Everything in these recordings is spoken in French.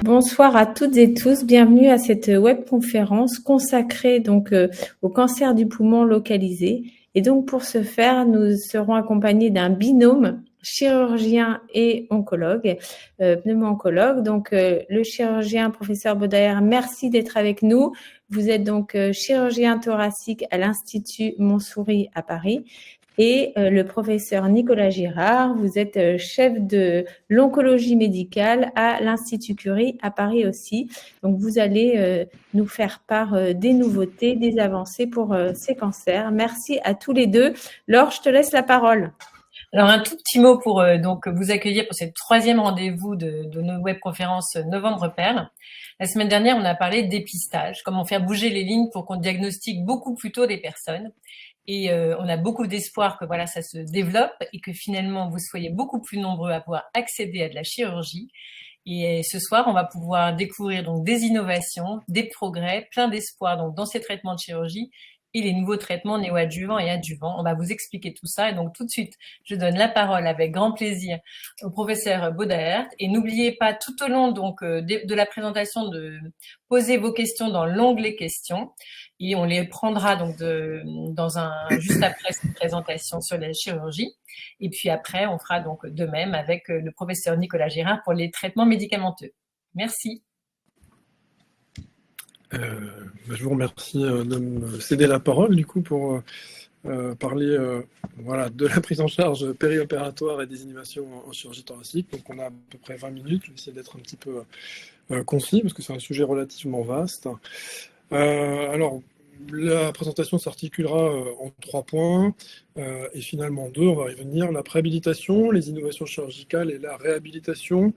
Bonsoir à toutes et tous, bienvenue à cette webconférence consacrée au cancer du poumon localisé. Et donc pour ce faire, nous serons accompagnés d'un binôme chirurgien et oncologue, pneumo-oncologue. Le chirurgien, professeur Baudaert, merci d'être avec nous. Vous êtes donc chirurgien thoracique à l'Institut Montsouris à Paris. Et le professeur Nicolas Girard, vous êtes chef de l'oncologie médicale à l'Institut Curie à Paris aussi. Donc vous allez nous faire part des nouveautés, des avancées pour ces cancers. Merci à tous les deux. Laure, je te laisse la parole. Alors un tout petit mot pour donc vous accueillir pour cette troisième rendez-vous de nos webconférences Novembre Perle. La semaine dernière, on a parlé de dépistage, comment faire bouger les lignes pour qu'on diagnostique beaucoup plus tôt les personnes. Et on a beaucoup d'espoir que voilà, ça se développe et que finalement vous soyez beaucoup plus nombreux à pouvoir accéder à de la chirurgie. Et ce soir, on va pouvoir découvrir donc des innovations, des progrès, plein d'espoir donc dans ces traitements de chirurgie et les nouveaux traitements néoadjuvants et adjuvants. On va vous expliquer tout ça. Et donc tout de suite, je donne la parole avec grand plaisir au professeur Baudaert. Et n'oubliez pas tout au long donc de la présentation de poser vos questions dans l'onglet questions. Et on les prendra donc juste après cette présentation sur la chirurgie. Et puis après, on fera donc de même avec le professeur Nicolas Girard pour les traitements médicamenteux. Merci. Je vous remercie de me céder la parole du coup pour parler de la prise en charge périopératoire et des innovations en chirurgie thoracique. Donc on a à peu près 20 minutes, je vais essayer d'être un petit peu concis parce que c'est un sujet relativement vaste. Alors, la présentation s'articulera en 3 points et finalement 2, on va y revenir. La préhabilitation, les innovations chirurgicales et la réhabilitation.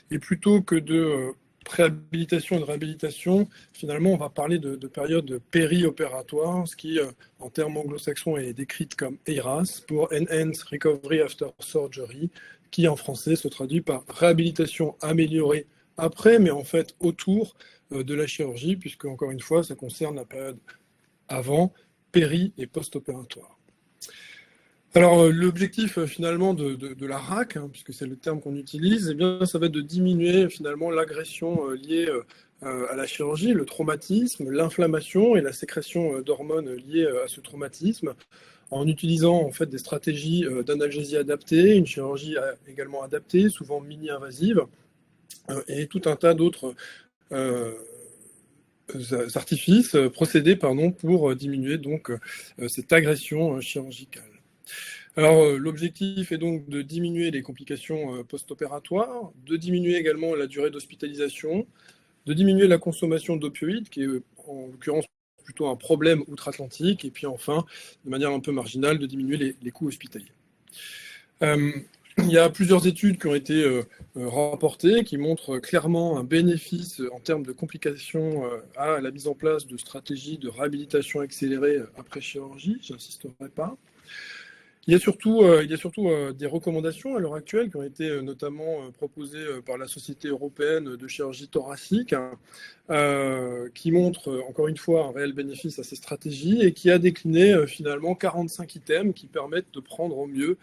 Et plutôt que de préhabilitation et de réhabilitation, finalement, on va parler de période périopératoire, ce qui, en termes anglo-saxons, est décrite comme ERAS, pour Enhanced Recovery After Surgery, qui en français se traduit par réhabilitation améliorée après, mais en fait autour de la chirurgie, puisque, encore une fois, ça concerne la période avant, péri- et post-opératoire. Alors, l'objectif finalement de la RAC, puisque c'est le terme qu'on utilise, eh bien, ça va être de diminuer finalement l'agression liée à la chirurgie, le traumatisme, l'inflammation et la sécrétion d'hormones liées à ce traumatisme, en utilisant en fait des stratégies d'analgésie adaptées, une chirurgie également adaptée, souvent mini-invasive, et tout un tas d'autres artifices, procédés pour diminuer donc cette agression chirurgicale. Alors, l'objectif est donc de diminuer les complications post-opératoires, de diminuer également la durée d'hospitalisation, de diminuer la consommation d'opioïdes, qui est en l'occurrence plutôt un problème outre-Atlantique, et puis enfin, de manière un peu marginale, de diminuer les coûts hospitaliers. Il y a plusieurs études qui ont été rapportées, qui montrent clairement un bénéfice en termes de complications à la mise en place de stratégies de réhabilitation accélérée après chirurgie, je n'insisterai pas. Il y a surtout des recommandations à l'heure actuelle qui ont été notamment proposées par la Société européenne de chirurgie thoracique, qui montrent encore une fois un réel bénéfice à ces stratégies et qui a décliné finalement 45 items qui permettent de prendre au mieux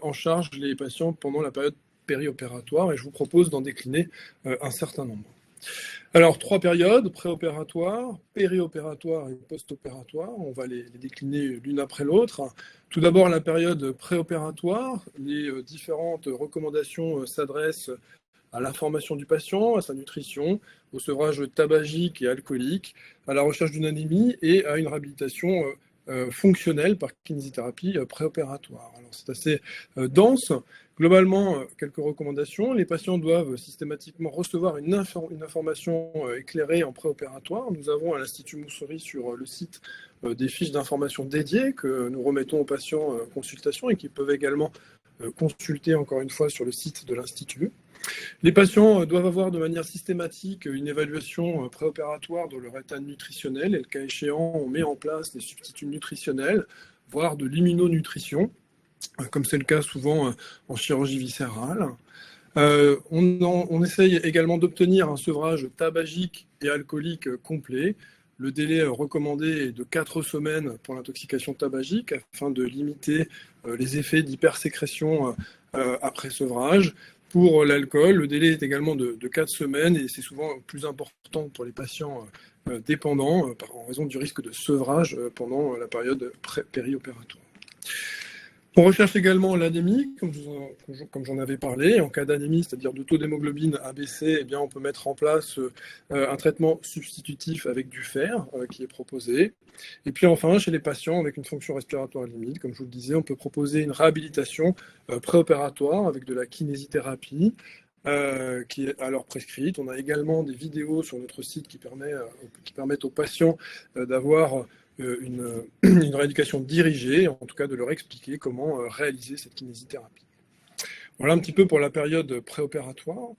en charge les patients pendant la période périopératoire, et je vous propose d'en décliner un certain nombre. Alors, 3 périodes, préopératoire, périopératoire et post-opératoire. On va les décliner l'une après l'autre. Tout d'abord, la période préopératoire. Les différentes recommandations s'adressent à l'information du patient, à sa nutrition, au sevrage tabagique et alcoolique, à la recherche d'une anémie et à une réhabilitation fonctionnelle par kinésithérapie préopératoire. Alors, c'est assez dense. Globalement, quelques recommandations. Les patients doivent systématiquement recevoir une information éclairée en préopératoire. Nous avons à l'Institut Montsouris sur le site des fiches d'information dédiées que nous remettons aux patients en consultation et qui peuvent également consulter encore une fois sur le site de l'Institut. Les patients doivent avoir de manière systématique une évaluation préopératoire de leur état nutritionnel et le cas échéant, on met en place des substituts nutritionnels, voire de l'immunonutrition, comme c'est le cas souvent en chirurgie viscérale. On essaye également d'obtenir un sevrage tabagique et alcoolique complet. Le délai recommandé est de 4 semaines pour l'intoxication tabagique afin de limiter les effets d'hypersécrétion après sevrage. Pour l'alcool, le délai est également de 4 semaines et c'est souvent plus important pour les patients dépendants en raison du risque de sevrage pendant la période périopératoire. On recherche également l'anémie, comme j'en avais parlé. En cas d'anémie, c'est-à-dire de taux d'hémoglobine abaissé, eh bien, on peut mettre en place un traitement substitutif avec du fer qui est proposé. Et puis enfin, chez les patients avec une fonction respiratoire limite, comme je vous le disais, on peut proposer une réhabilitation préopératoire avec de la kinésithérapie qui est alors prescrite. On a également des vidéos sur notre site qui permettent aux patients d'avoir une rééducation dirigée, en tout cas de leur expliquer comment réaliser cette kinésithérapie. Voilà un petit peu pour la période préopératoire.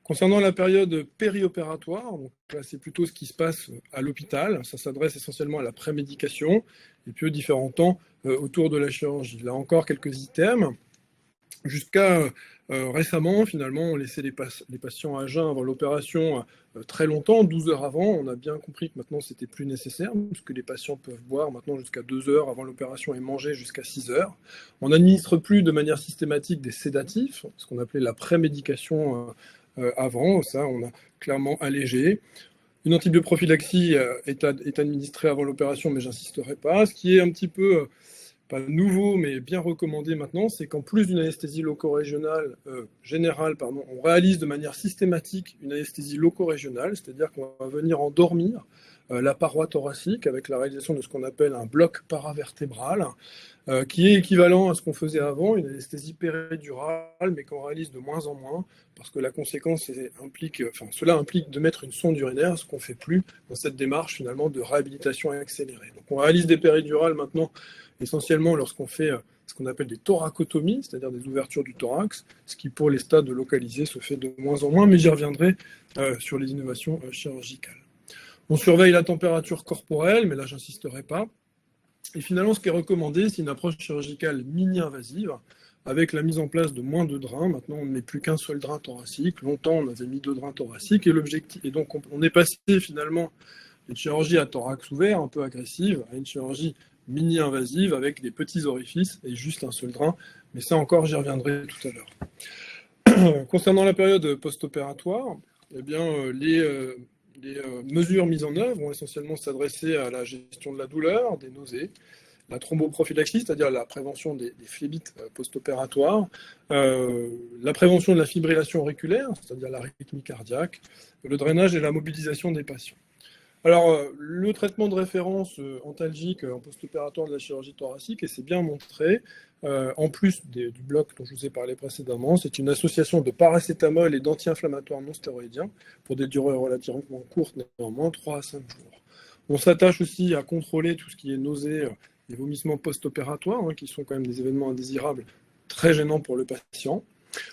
Concernant la période périopératoire, donc là c'est plutôt ce qui se passe à l'hôpital, ça s'adresse essentiellement à la prémédication et puis aux différents temps autour de la chirurgie. Là encore quelques items. Jusqu'à récemment, finalement, on laissait les patients à jeun avant l'opération très longtemps, 12 heures avant. On a bien compris que maintenant, c'était plus nécessaire, puisque les patients peuvent boire maintenant jusqu'à 2 heures avant l'opération et manger jusqu'à 6 heures. On n'administre plus de manière systématique des sédatifs, ce qu'on appelait la prémédication avant. Ça, on a clairement allégé. Une antibioprophylaxie est administrée avant l'opération, mais j'insisterai pas. Ce qui est un petit peu pas nouveau, mais bien recommandé maintenant, c'est qu'en plus d'une anesthésie loco-régionale générale, on réalise de manière systématique une anesthésie loco-régionale, c'est-à-dire qu'on va venir endormir la paroi thoracique avec la réalisation de ce qu'on appelle un bloc paravertébral, qui est équivalent à ce qu'on faisait avant, une anesthésie péridurale, mais qu'on réalise de moins en moins, parce que la conséquence cela implique de mettre une sonde urinaire, ce qu'on ne fait plus dans cette démarche finalement de réhabilitation accélérée. Donc on réalise des péridurales maintenant essentiellement lorsqu'on fait ce qu'on appelle des thoracotomies, c'est-à-dire des ouvertures du thorax, ce qui pour les stades localisés se fait de moins en moins, mais j'y reviendrai sur les innovations chirurgicales. On surveille la température corporelle, mais là j'insisterai pas. Et finalement, ce qui est recommandé, c'est une approche chirurgicale mini-invasive, avec la mise en place de moins de drains. Maintenant, on ne met plus qu'un seul drain thoracique. Longtemps, on avait mis 2 drains thoraciques, et donc on est passé finalement d'une chirurgie à thorax ouvert, un peu agressive, à une chirurgie mini-invasive avec des petits orifices et juste un seul drain. Mais ça encore, j'y reviendrai tout à l'heure. Concernant la période post-opératoire, eh bien, les mesures mises en œuvre vont essentiellement s'adresser à la gestion de la douleur, des nausées, la thromboprophylaxie, c'est-à-dire la prévention des phlébites post-opératoires, la prévention de la fibrillation auriculaire, c'est-à-dire l'arythmie cardiaque, le drainage et la mobilisation des patients. Alors, le traitement de référence antalgique en post-opératoire de la chirurgie thoracique, et c'est bien montré, en plus du bloc dont je vous ai parlé précédemment, c'est une association de paracétamol et d'anti-inflammatoires non stéroïdiens pour des durées relativement courtes, néanmoins 3 à 5 jours. On s'attache aussi à contrôler tout ce qui est nausées et vomissements post-opératoires, qui sont quand même des événements indésirables très gênants pour le patient.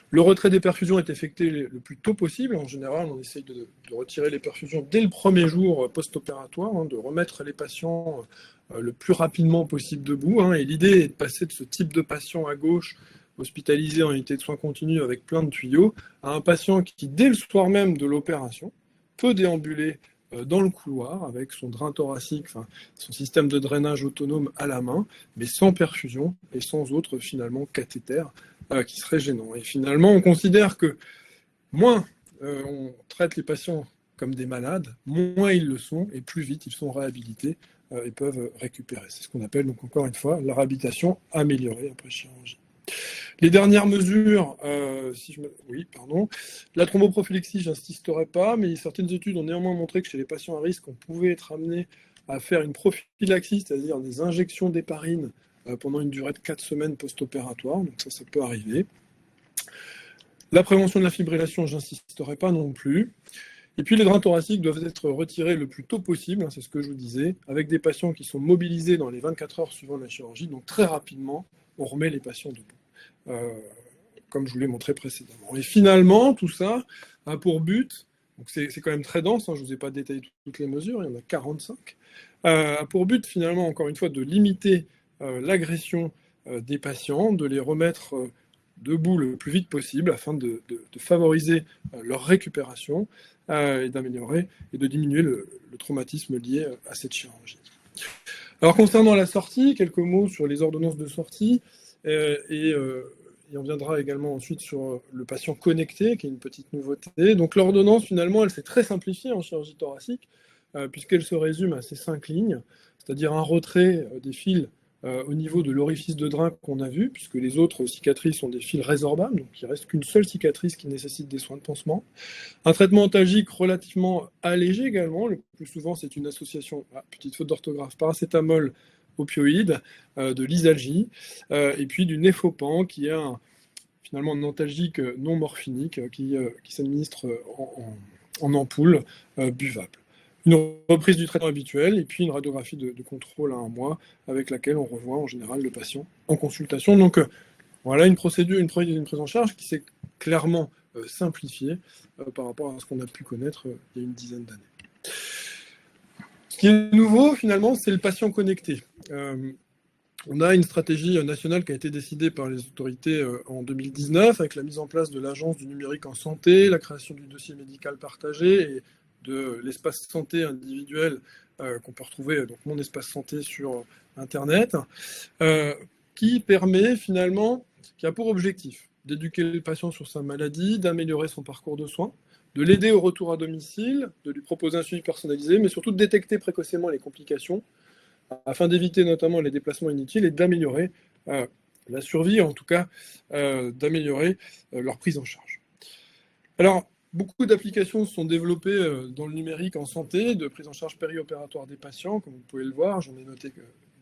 Le retrait des perfusions est effectué le plus tôt possible. En général, on essaye de retirer les perfusions dès le premier jour post-opératoire, de remettre les patients le plus rapidement possible debout. Et l'idée est de passer de ce type de patient à gauche, hospitalisé en unité de soins continus avec plein de tuyaux, à un patient qui, dès le soir même de l'opération, peut déambuler dans le couloir avec son drain thoracique, son système de drainage autonome à la main, mais sans perfusion et sans autre finalement cathéter qui serait gênant. Et finalement, on considère que moins on traite les patients comme des malades, moins ils le sont et plus vite ils sont réhabilités et peuvent récupérer. C'est ce qu'on appelle donc encore une fois la réhabilitation améliorée après chirurgie. Les dernières mesures, la thromboprophylaxie, j'insisterai pas, mais certaines études ont néanmoins montré que chez les patients à risque, on pouvait être amené à faire une prophylaxie, c'est-à-dire des injections d'héparine pendant une durée de 4 semaines post-opératoire, donc ça peut arriver. La prévention de la fibrillation, j'insisterai pas non plus. Et puis les drains thoraciques doivent être retirés le plus tôt possible, c'est ce que je vous disais, avec des patients qui sont mobilisés dans les 24 heures suivant la chirurgie, donc très rapidement, on remet les patients debout, comme je vous l'ai montré précédemment. Et finalement, tout ça a pour but, donc c'est quand même très dense, je ne vous ai pas détaillé toutes les mesures, il y en a 45, a pour but finalement, encore une fois, de limiter l'agression des patients, de les remettre debout le plus vite possible afin de favoriser leur récupération et d'améliorer et de diminuer le traumatisme lié à cette chirurgie. Alors concernant la sortie, quelques mots sur les ordonnances de sortie et on viendra également ensuite sur le patient connecté, qui est une petite nouveauté. Donc l'ordonnance, finalement, elle s'est très simplifiée en chirurgie thoracique, puisqu'elle se résume à ces 5 lignes, c'est-à-dire un retrait des fils au niveau de l'orifice de drain qu'on a vu, puisque les autres cicatrices sont des fils résorbables, donc il ne reste qu'une seule cicatrice qui nécessite des soins de pansement. Un traitement antalgique relativement allégé également, le plus souvent c'est une association, petite faute d'orthographe, paracétamol, opioïde, de l'isalgie, et puis du Néfopan, qui est finalement un antalgique non morphinique qui s'administre en ampoule buvable. Une reprise du traitement habituel et puis une radiographie de contrôle à 1 mois avec laquelle on revoit en général le patient en consultation. Donc voilà une procédure, une prise en charge qui s'est clairement simplifiée par rapport à ce qu'on a pu connaître il y a une dizaine d'années. Ce qui est nouveau finalement, c'est le patient connecté. On a une stratégie nationale qui a été décidée par les autorités en 2019 avec la mise en place de l'Agence du numérique en santé, la création du dossier médical partagé et de l'espace santé individuel qu'on peut retrouver, donc Mon Espace Santé sur Internet, qui permet finalement, qui a pour objectif d'éduquer le patient sur sa maladie, d'améliorer son parcours de soins, de l'aider au retour à domicile, de lui proposer un suivi personnalisé, mais surtout de détecter précocement les complications, afin d'éviter notamment les déplacements inutiles et d'améliorer la survie, en tout cas d'améliorer leur prise en charge. Alors, beaucoup d'applications se sont développées dans le numérique en santé, de prise en charge périopératoire des patients, comme vous pouvez le voir, j'en ai noté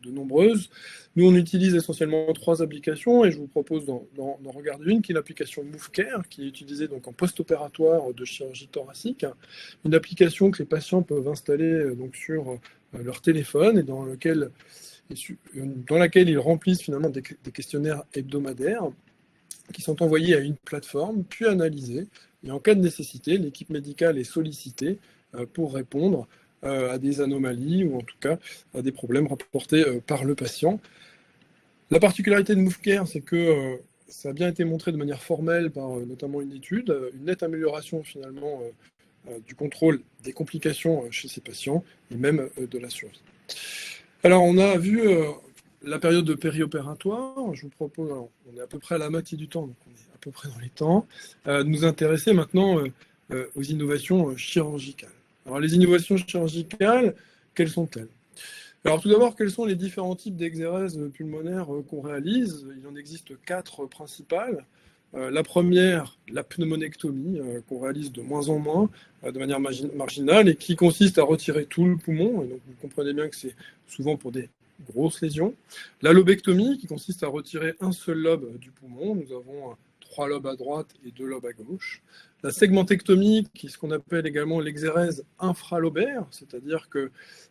de nombreuses. Nous, on utilise essentiellement 3 applications et je vous propose d'en regarder une, qui est l'application MoveCare, qui est utilisée donc en post-opératoire de chirurgie thoracique. Une application que les patients peuvent installer donc sur leur téléphone et dans laquelle ils remplissent finalement des questionnaires hebdomadaires qui sont envoyés à une plateforme, puis analysés. Et en cas de nécessité, l'équipe médicale est sollicitée pour répondre à des anomalies ou en tout cas à des problèmes rapportés par le patient. La particularité de MoveCare, c'est que ça a bien été montré de manière formelle par notamment une étude, une nette amélioration finalement du contrôle des complications chez ces patients et même de la survie. Alors on a vu la période de périopératoire. Je vous propose, alors, on est à peu près à la moitié du temps, donc on est à peu près dans les temps, de nous intéresser maintenant aux innovations chirurgicales. Alors les innovations chirurgicales, quelles sont-elles? Alors tout d'abord, quels sont les différents types d'exérèses pulmonaires qu'on réalise? Il en existe 4 principales. La première, la pneumonectomie, qu'on réalise de moins en moins, de manière marginale, et qui consiste à retirer tout le poumon. Et donc vous comprenez bien que c'est souvent pour des grosses lésions. La lobectomie, qui consiste à retirer un seul lobe du poumon. Nous avons 3 lobes à droite et 2 lobes à gauche. La segmentectomie, qui est ce qu'on appelle également l'exérèse infralobaire, c'est-à-dire que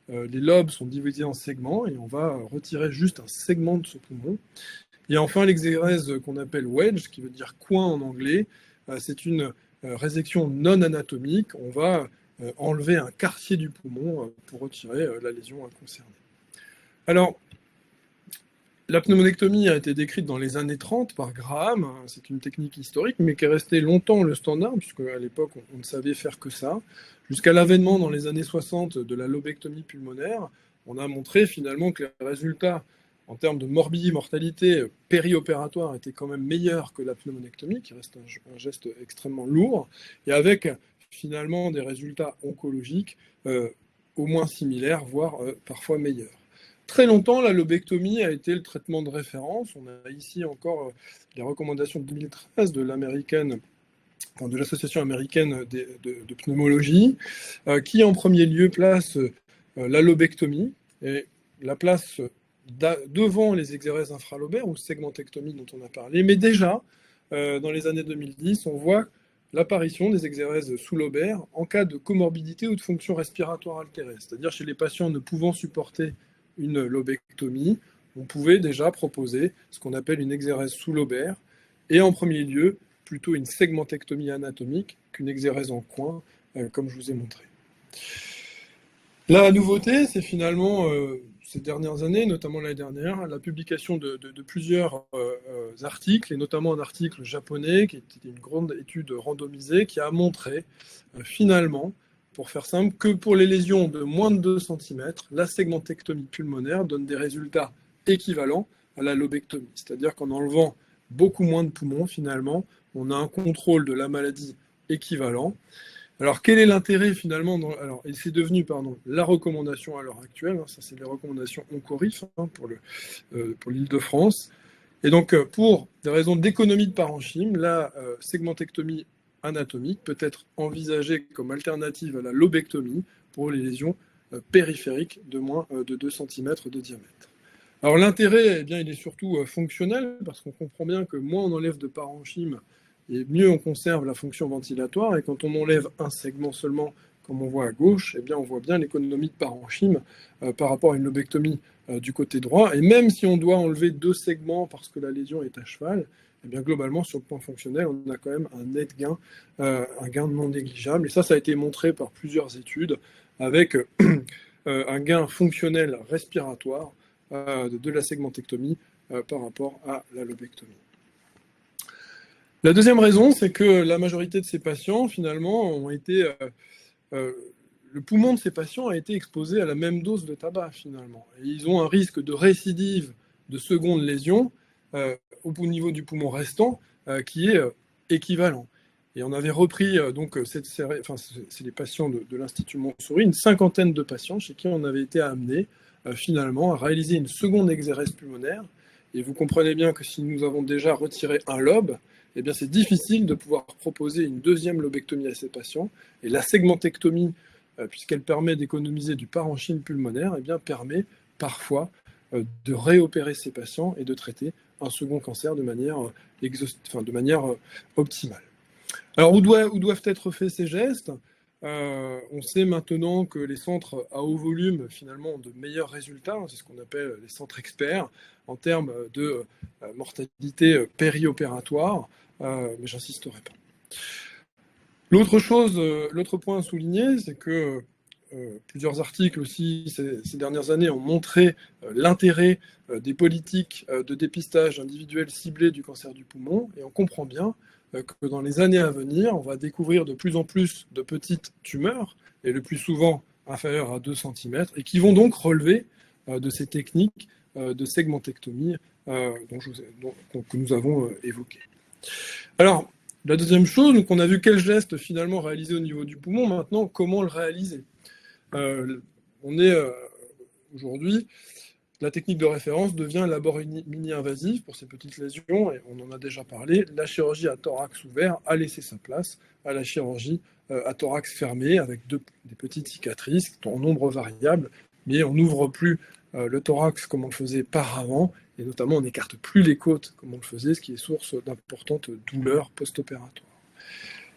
les lobes sont divisés en segments et on va retirer juste un segment de ce poumon. Et enfin, l'exérèse qu'on appelle wedge, qui veut dire coin en anglais, c'est une résection non anatomique. On va enlever un quartier du poumon pour retirer la lésion concernée. Alors, la pneumonectomie a été décrite dans les années 30 par Graham. C'est une technique historique, mais qui est restée longtemps le standard, puisque à l'époque, on ne savait faire que ça. Jusqu'à l'avènement dans les années 60 de la lobectomie pulmonaire, on a montré finalement que les résultats en termes de morbidité, mortalité périopératoire étaient quand même meilleurs que la pneumonectomie, qui reste un geste extrêmement lourd, et avec finalement des résultats oncologiques au moins similaires, voire parfois meilleurs. Très longtemps, la lobectomie a été le traitement de référence. On a ici encore les recommandations de 2013 de l'Association américaine de pneumologie, qui en premier lieu place la lobectomie et la place devant les exérèses infralobaires ou segmentectomie dont on a parlé. Mais déjà, dans les années 2010, on voit l'apparition des exérèses sous-lobaires en cas de comorbidité ou de fonction respiratoire altérée, c'est-à-dire chez les patients ne pouvant supporter une lobectomie, on pouvait déjà proposer ce qu'on appelle une exérèse sous-lobaire, et en premier lieu, plutôt une segmentectomie anatomique qu'une exérèse en coin, comme je vous ai montré. La nouveauté, c'est finalement, ces dernières années, notamment l'année dernière, la publication de plusieurs articles, et notamment un article japonais, qui était une grande étude randomisée, qui a montré, finalement, pour faire simple, que pour les lésions de moins de 2 cm, la segmentectomie pulmonaire donne des résultats équivalents à la lobectomie. C'est-à-dire qu'en enlevant beaucoup moins de poumons finalement. On a un contrôle de la maladie équivalent. Alors, quel est l'intérêt finalement et c'est devenu, la recommandation à l'heure actuelle, ça c'est les recommandations OncoRIF pour l'Île-de-France. Et donc, pour des raisons d'économie de parenchyme, la segmentectomie anatomique peut être envisagée comme alternative à la lobectomie pour les lésions périphériques de moins de 2 cm de diamètre. Alors l'intérêt, eh bien, il est surtout fonctionnel, parce qu'on comprend bien que moins on enlève de parenchyme, et mieux on conserve la fonction ventilatoire, et quand on enlève un segment seulement, comme on voit à gauche, eh bien, on voit bien l'économie de parenchyme par rapport à une lobectomie du côté droit, et même si on doit enlever 2 segments parce que la lésion est à cheval, eh bien, globalement, sur le plan fonctionnel, on a quand même un net gain, un gain non négligeable, et ça a été montré par plusieurs études, avec un gain fonctionnel respiratoire de la segmentectomie par rapport à la lobectomie. La deuxième raison, c'est que la majorité de ces patients, finalement, ont été... le poumon de ces patients a été exposé à la même dose de tabac, finalement. Et ils ont un risque de récidive de seconde lésion au niveau du poumon restant qui est équivalent. Et on avait repris, c'est les patients de l'Institut Montsouris, une cinquantaine de patients chez qui on avait été amené finalement à réaliser une seconde exérèse pulmonaire. Et vous comprenez bien que si nous avons déjà retiré un lobe, eh bien c'est difficile de pouvoir proposer une deuxième lobectomie à ces patients. Et la segmentectomie, puisqu'elle permet d'économiser du parenchyme pulmonaire, eh bien permet parfois de réopérer ces patients et de traiter un second cancer de manière optimale. Alors, où doivent être faits ces gestes ? On sait maintenant que les centres à haut volume, finalement, ont de meilleurs résultats. C'est ce qu'on appelle les centres experts en termes de mortalité périopératoire, mais j'insisterai pas. L'autre point à souligner, c'est que plusieurs articles aussi ces dernières années ont montré l'intérêt des politiques de dépistage individuel ciblé du cancer du poumon, et on comprend bien que dans les années à venir, on va découvrir de plus en plus de petites tumeurs, et le plus souvent inférieures à 2 cm, et qui vont donc relever de ces techniques de segmentectomie que nous avons évoquées. Alors, la deuxième chose, donc on a vu quel geste finalement réaliser au niveau du poumon, maintenant comment le réaliser. Aujourd'hui, la technique de référence devient l'abord mini-invasif pour ces petites lésions, et on en a déjà parlé. La chirurgie à thorax ouvert a laissé sa place à la chirurgie à thorax fermé, avec des petites cicatrices en nombre variable, mais on n'ouvre plus le thorax comme on le faisait par avant, et notamment on n'écarte plus les côtes comme on le faisait, ce qui est source d'importantes douleurs post-opératoires.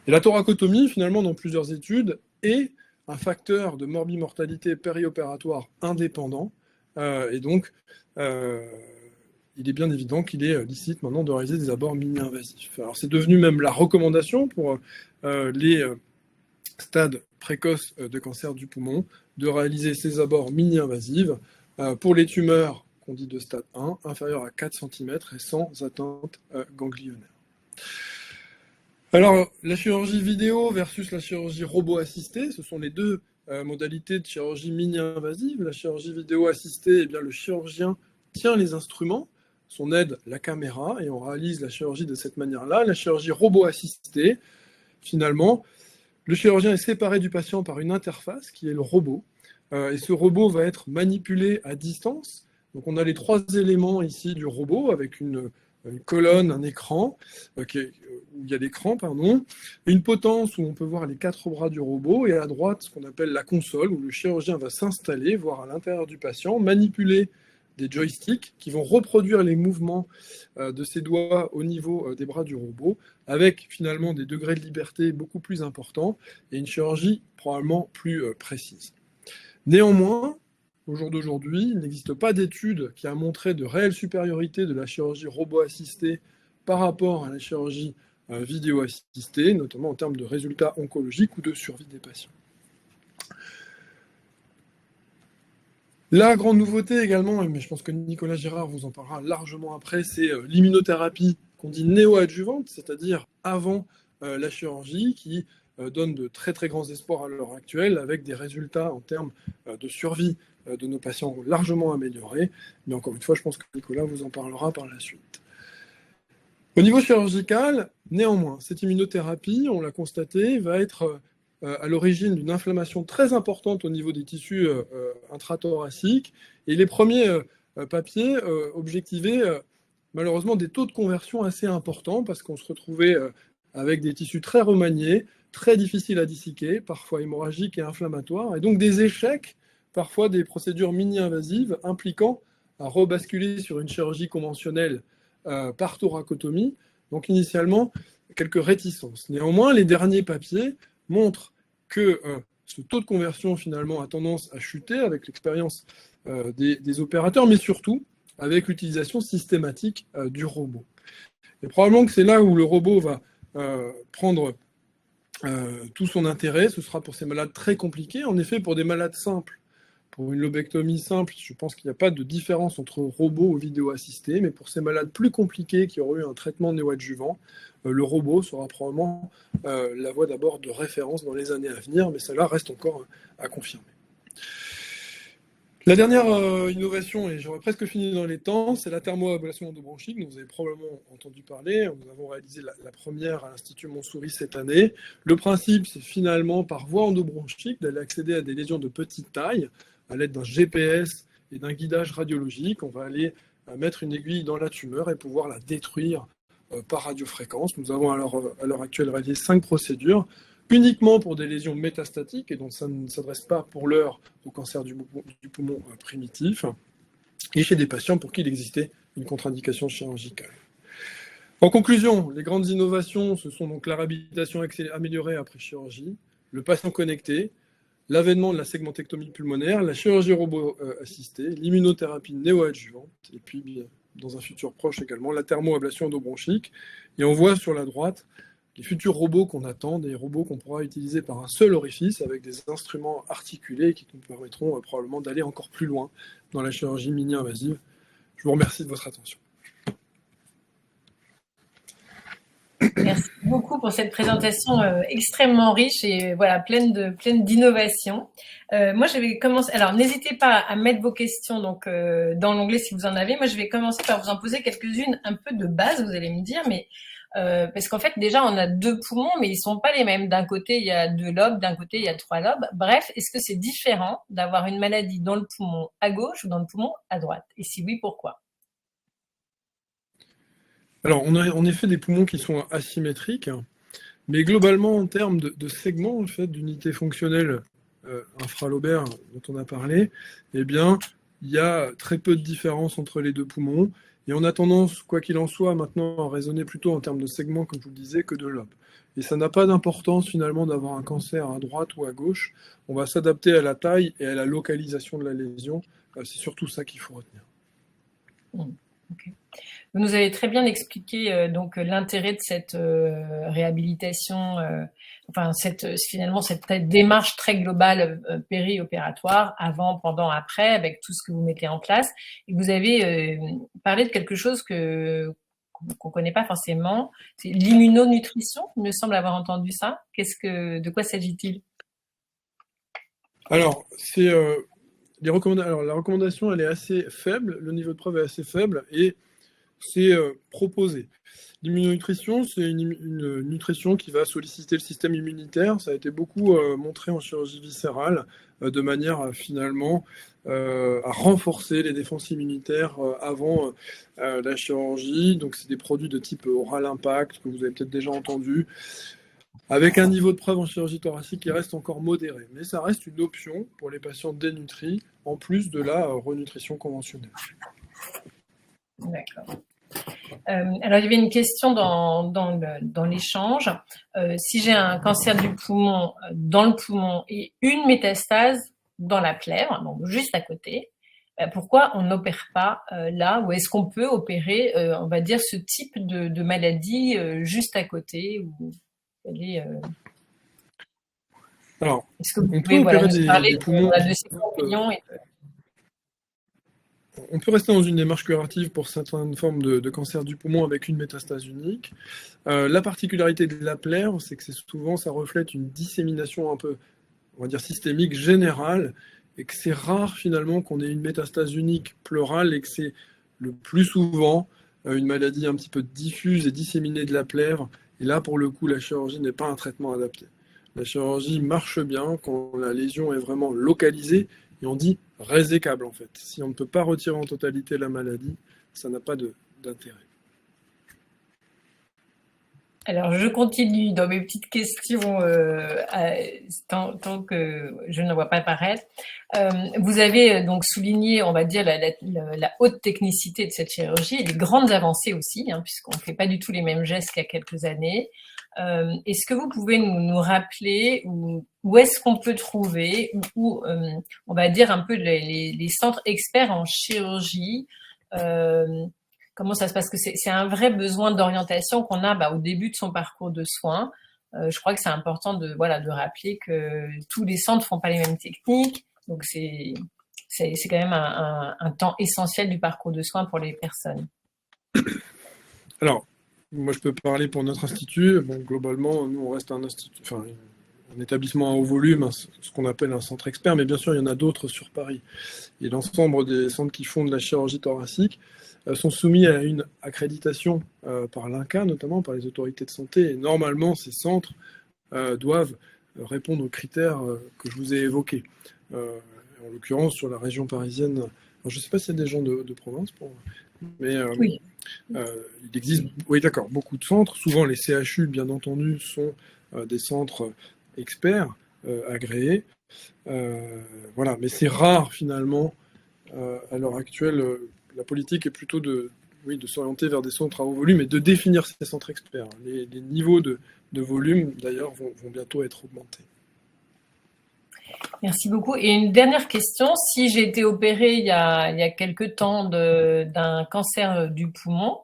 Et la thoracotomie, finalement, dans plusieurs études, est un facteur de morbimortalité périopératoire indépendant, et donc il est bien évident qu'il est licite maintenant de réaliser des abords mini-invasifs. Alors c'est devenu même la recommandation pour les stades précoces de cancer du poumon, de réaliser ces abords mini-invasifs pour les tumeurs qu'on dit de stade 1, inférieures à 4 cm et sans atteinte ganglionnaire. Alors, la chirurgie vidéo versus la chirurgie robot-assistée, ce sont les deux modalités de chirurgie mini-invasive. La chirurgie vidéo-assistée, eh bien, le chirurgien tient les instruments, son aide la caméra, et on réalise la chirurgie de cette manière-là. La chirurgie robot-assistée, finalement, le chirurgien est séparé du patient par une interface qui est le robot, et ce robot va être manipulé à distance. Donc on a les 3 éléments ici du robot avec une colonne, un écran, où il y a l'écran, une potence où on peut voir les 4 bras du robot, et à droite, ce qu'on appelle la console, où le chirurgien va s'installer, voir à l'intérieur du patient, manipuler des joysticks qui vont reproduire les mouvements de ses doigts au niveau des bras du robot, avec finalement des degrés de liberté beaucoup plus importants, et une chirurgie probablement plus précise. Néanmoins, au jour d'aujourd'hui, il n'existe pas d'étude qui a montré de réelle supériorité de la chirurgie robot-assistée par rapport à la chirurgie vidéo-assistée, notamment en termes de résultats oncologiques ou de survie des patients. La grande nouveauté également, mais je pense que Nicolas Girard vous en parlera largement après, c'est l'immunothérapie qu'on dit néo-adjuvante, c'est-à-dire avant la chirurgie, qui donne de très très grands espoirs à l'heure actuelle, avec des résultats en termes de survie de nos patients largement améliorés. Mais encore une fois, je pense que Nicolas vous en parlera par la suite. Au niveau chirurgical, néanmoins, cette immunothérapie, on l'a constaté, va être à l'origine d'une inflammation très importante au niveau des tissus intrathoraciques. Et les premiers papiers objectivaient malheureusement des taux de conversion assez importants parce qu'on se retrouvait avec des tissus très remaniés, très difficiles à disséquer, parfois hémorragiques et inflammatoires, et donc des échecs, parfois des procédures mini-invasives impliquant à rebasculer sur une chirurgie conventionnelle par thoracotomie. Donc initialement, quelques réticences. Néanmoins, les derniers papiers montrent que ce taux de conversion finalement a tendance à chuter avec l'expérience des opérateurs, mais surtout avec l'utilisation systématique du robot. Et probablement que c'est là où le robot va prendre tout son intérêt. Ce sera pour ces malades très compliqués. En effet, pour des malades simples, pour une lobectomie simple, je pense qu'il n'y a pas de différence entre robot ou vidéo assistée, mais pour ces malades plus compliqués qui auraient eu un traitement néoadjuvant, le robot sera probablement la voie d'abord de référence dans les années à venir, mais cela reste encore à confirmer. La dernière innovation, et j'aurais presque fini dans les temps, c'est la thermoablation endobronchique, dont vous avez probablement entendu parler. Nous avons réalisé la première à l'Institut Montsouris cette année. Le principe, c'est finalement, par voie endobronchique, d'aller accéder à des lésions de petite taille, à l'aide d'un GPS et d'un guidage radiologique. On va aller mettre une aiguille dans la tumeur et pouvoir la détruire par radiofréquence. Nous avons à l'heure actuelle réalisé 5 procédures, uniquement pour des lésions métastatiques, et donc ça ne s'adresse pas pour l'heure au cancer du poumon primitif, et chez des patients pour qui il existait une contre-indication chirurgicale. En conclusion, les grandes innovations, ce sont donc la réhabilitation améliorée après chirurgie, le patient connecté, l'avènement de la segmentectomie pulmonaire, la chirurgie robot assistée, l'immunothérapie néoadjuvante, et puis bien, dans un futur proche également, la thermoablation endobronchique. Et on voit sur la droite les futurs robots qu'on attend, des robots qu'on pourra utiliser par un seul orifice avec des instruments articulés qui nous permettront probablement d'aller encore plus loin dans la chirurgie mini-invasive. Je vous remercie de votre attention. Merci beaucoup pour cette présentation extrêmement riche et voilà, pleine d'innovations. Moi, je vais commencer. Alors, n'hésitez pas à mettre vos questions donc dans l'onglet si vous en avez. Moi, je vais commencer par vous en poser quelques-unes un peu de base. Vous allez me dire, mais parce qu'en fait, déjà, on a 2 poumons, mais ils sont pas les mêmes. D'un côté, il y a 2 lobes, d'un côté, il y a 3 lobes. Bref, est-ce que c'est différent d'avoir une maladie dans le poumon à gauche ou dans le poumon à droite? Et si oui, pourquoi? Alors, on a en effet des poumons qui sont asymétriques, mais globalement, en termes de segments, en fait, d'unités fonctionnelles infralobaires dont on a parlé, eh bien, il y a très peu de différence entre les 2 poumons, et on a tendance, quoi qu'il en soit, maintenant à raisonner plutôt en termes de segments, comme je vous le disais, que de lobes. Et ça n'a pas d'importance, finalement, d'avoir un cancer à droite ou à gauche. On va s'adapter à la taille et à la localisation de la lésion. C'est surtout ça qu'il faut retenir. Okay. Vous nous avez très bien expliqué donc l'intérêt de cette réhabilitation, enfin finalement cette démarche très globale péri-opératoire, avant, pendant, après, avec tout ce que vous mettez en place. Et vous avez parlé de quelque chose qu'on connaît pas forcément, c'est l'immunonutrition. Il me semble avoir entendu ça. De quoi s'agit-il? Alors, c'est la recommandation, elle est assez faible, le niveau de preuve est assez faible, et c'est proposé. L'immunonutrition, c'est une nutrition qui va solliciter le système immunitaire. Ça a été beaucoup montré en chirurgie viscérale, de manière finalement à renforcer les défenses immunitaires avant la chirurgie. Donc c'est des produits de type oral impact, que vous avez peut-être déjà entendu, avec un niveau de preuve en chirurgie thoracique qui reste encore modéré. Mais ça reste une option pour les patients dénutris, en plus de la renutrition conventionnelle. D'accord. Alors, il y avait une question dans l'échange. Si j'ai un cancer du poumon dans le poumon et une métastase dans la plèvre, donc juste à côté, pourquoi on n'opère pas là, ou est-ce qu'on peut opérer, on va dire, ce type de maladie juste à côté ou Alors, est-ce que vous on pouvez peut opérer parler des poumons de ces champignons On peut rester dans une démarche curative pour certaines formes de cancer du poumon avec une métastase unique. La particularité de la plèvre, c'est que souvent, ça reflète une dissémination un peu, on va dire, systémique générale, et que c'est rare finalement qu'on ait une métastase unique pleurale, et que c'est le plus souvent une maladie un petit peu diffuse et disséminée de la plèvre. Et là, pour le coup, la chirurgie n'est pas un traitement adapté. La chirurgie marche bien quand la lésion est vraiment localisée et on dit résécable en fait. Si on ne peut pas retirer en totalité la maladie, ça n'a pas d'intérêt. Alors, je continue dans mes petites questions tant que je ne vois pas apparaître. Vous avez donc souligné, on va dire, la haute technicité de cette chirurgie et les grandes avancées aussi, hein, puisqu'on ne fait pas du tout les mêmes gestes qu'il y a quelques années. Est-ce que vous pouvez nous rappeler où est-ce qu'on peut trouver, on va dire un peu les centres experts en chirurgie comment ça se passe? Que c'est un vrai besoin d'orientation qu'on a au début de son parcours de soins. Je crois que c'est important de rappeler que tous les centres font pas les mêmes techniques, donc c'est quand même un temps essentiel du parcours de soins pour les personnes. Alors, moi je peux parler pour notre institut. Bon, globalement, nous on reste un institut, enfin un établissement à haut volume, ce qu'on appelle un centre expert, mais bien sûr il y en a d'autres sur Paris. Et l'ensemble des centres qui font de la chirurgie thoracique sont soumis à une accréditation par l'INCa, notamment par les autorités de santé. Et normalement, ces centres doivent répondre aux critères que je vous ai évoqués. En l'occurrence, sur la région parisienne, alors, je ne sais pas s'il y a des gens de province, mais oui. Il existe, oui d'accord, beaucoup de centres. Souvent, les CHU, bien entendu, sont des centres experts, agréés. Voilà, mais c'est rare finalement, à l'heure actuelle. La politique est plutôt de s'orienter vers des centres à haut volume et de définir ces centres experts. Les niveaux de volume, d'ailleurs, vont bientôt être augmentés. Merci beaucoup. Et une dernière question, si j'ai été opérée il y a quelques temps d'un cancer du poumon,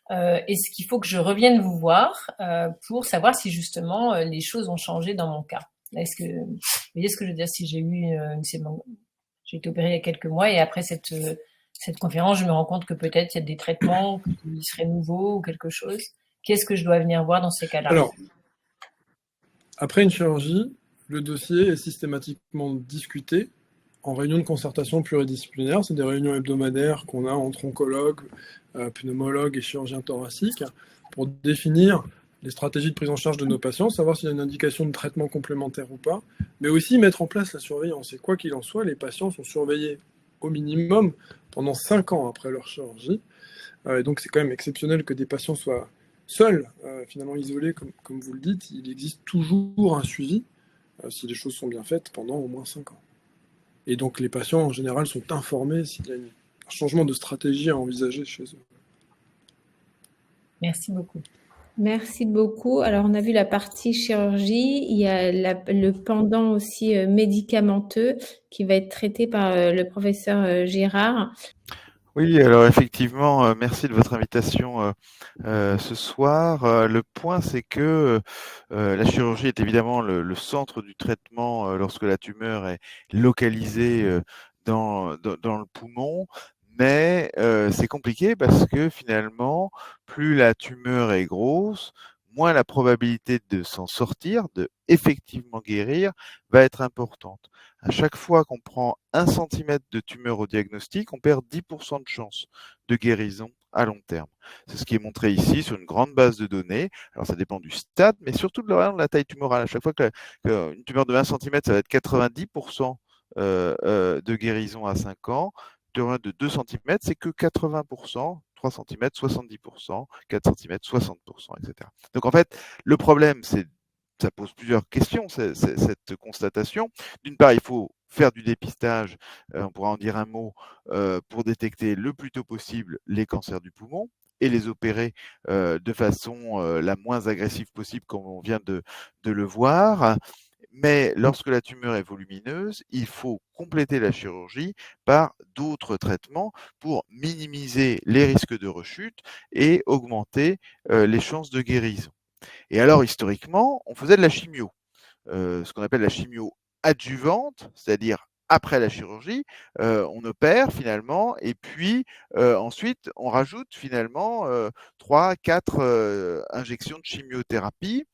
est-ce qu'il faut que je revienne vous voir pour savoir si justement les choses ont changé dans mon cas? Vous voyez ce que je veux dire? Si j'ai j'ai été opérée il y a quelques mois et après cette conférence, je me rends compte que peut-être il y a des traitements qui seraient nouveaux ou quelque chose. Qu'est-ce que je dois venir voir dans ces cas-là? Alors, après une chirurgie, le dossier est systématiquement discuté en réunion de concertation pluridisciplinaire. C'est des réunions hebdomadaires qu'on a entre oncologues, pneumologues et chirurgiens thoraciques pour définir les stratégies de prise en charge de nos patients, savoir s'il y a une indication de traitement complémentaire ou pas, mais aussi mettre en place la surveillance. Et quoi qu'il en soit, les patients sont surveillés au minimum pendant 5 ans après leur chirurgie. Et donc c'est quand même exceptionnel que des patients soient seuls, finalement isolés, comme vous le dites. Il existe toujours un suivi, si les choses sont bien faites, pendant au moins 5 ans. Et donc les patients en général sont informés s'il y a un changement de stratégie à envisager chez eux. Merci beaucoup. Merci beaucoup. Alors, on a vu la partie chirurgie. Il y a le pendant aussi médicamenteux qui va être traité par le professeur Girard. Oui, alors effectivement, merci de votre invitation ce soir. Le point, c'est que la chirurgie est évidemment le centre du traitement lorsque la tumeur est localisée dans le poumon. Mais c'est compliqué parce que finalement, plus la tumeur est grosse, moins la probabilité de s'en sortir, de effectivement guérir, va être importante. À chaque fois qu'on prend 1 centimètre de tumeur au diagnostic, on perd 10% de chance de guérison à long terme. C'est ce qui est montré ici sur une grande base de données. Alors ça dépend du stade, mais surtout de la taille tumorale. À chaque fois qu'une tumeur de 1 centimètre, ça va être 90% de guérison à 5 ans. De 2 cm, c'est que 80%, 3 cm, 70%, 4 cm, 60%, etc. Donc en fait, le problème, ça pose plusieurs questions, cette constatation. D'une part, il faut faire du dépistage, on pourra en dire un mot, pour détecter le plus tôt possible les cancers du poumon et les opérer de façon la moins agressive possible, comme on vient de le voir. Mais lorsque la tumeur est volumineuse, il faut compléter la chirurgie par d'autres traitements pour minimiser les risques de rechute et augmenter les chances de guérison. Et alors, historiquement, on faisait de la chimio, ce qu'on appelle la chimio adjuvante, c'est-à-dire après la chirurgie, on opère finalement, et puis ensuite, on rajoute finalement 3, 4 injections de chimiothérapie.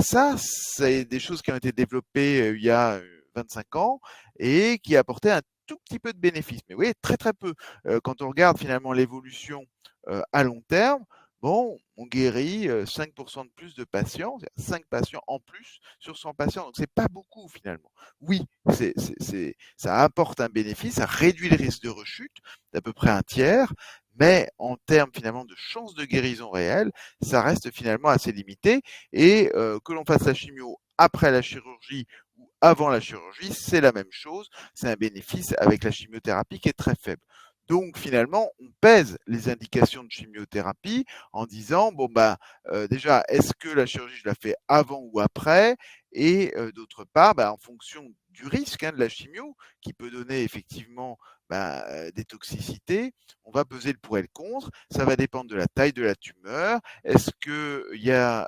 Ça, c'est des choses qui ont été développées il y a 25 ans et qui apportaient un tout petit peu de bénéfices. Mais vous voyez, très très peu. Quand on regarde finalement l'évolution à long terme, bon, on guérit 5% de plus de patients, 5 patients en plus sur 100 patients. Donc, c'est pas beaucoup finalement. Oui, ça apporte un bénéfice, ça réduit le risque de rechute d'à peu près un tiers, mais en termes finalement de chances de guérison réelle, ça reste finalement assez limité. Et que l'on fasse la chimio après la chirurgie ou avant la chirurgie, c'est la même chose. C'est un bénéfice avec la chimiothérapie qui est très faible. Donc finalement, on pèse les indications de chimiothérapie en disant bon bah déjà est-ce que la chirurgie je la fais avant ou après, et d'autre part en fonction du risque de la chimio qui peut donner effectivement des toxicités, on va peser le pour et le contre. Ça va dépendre de la taille de la tumeur. Est-ce qu'il y a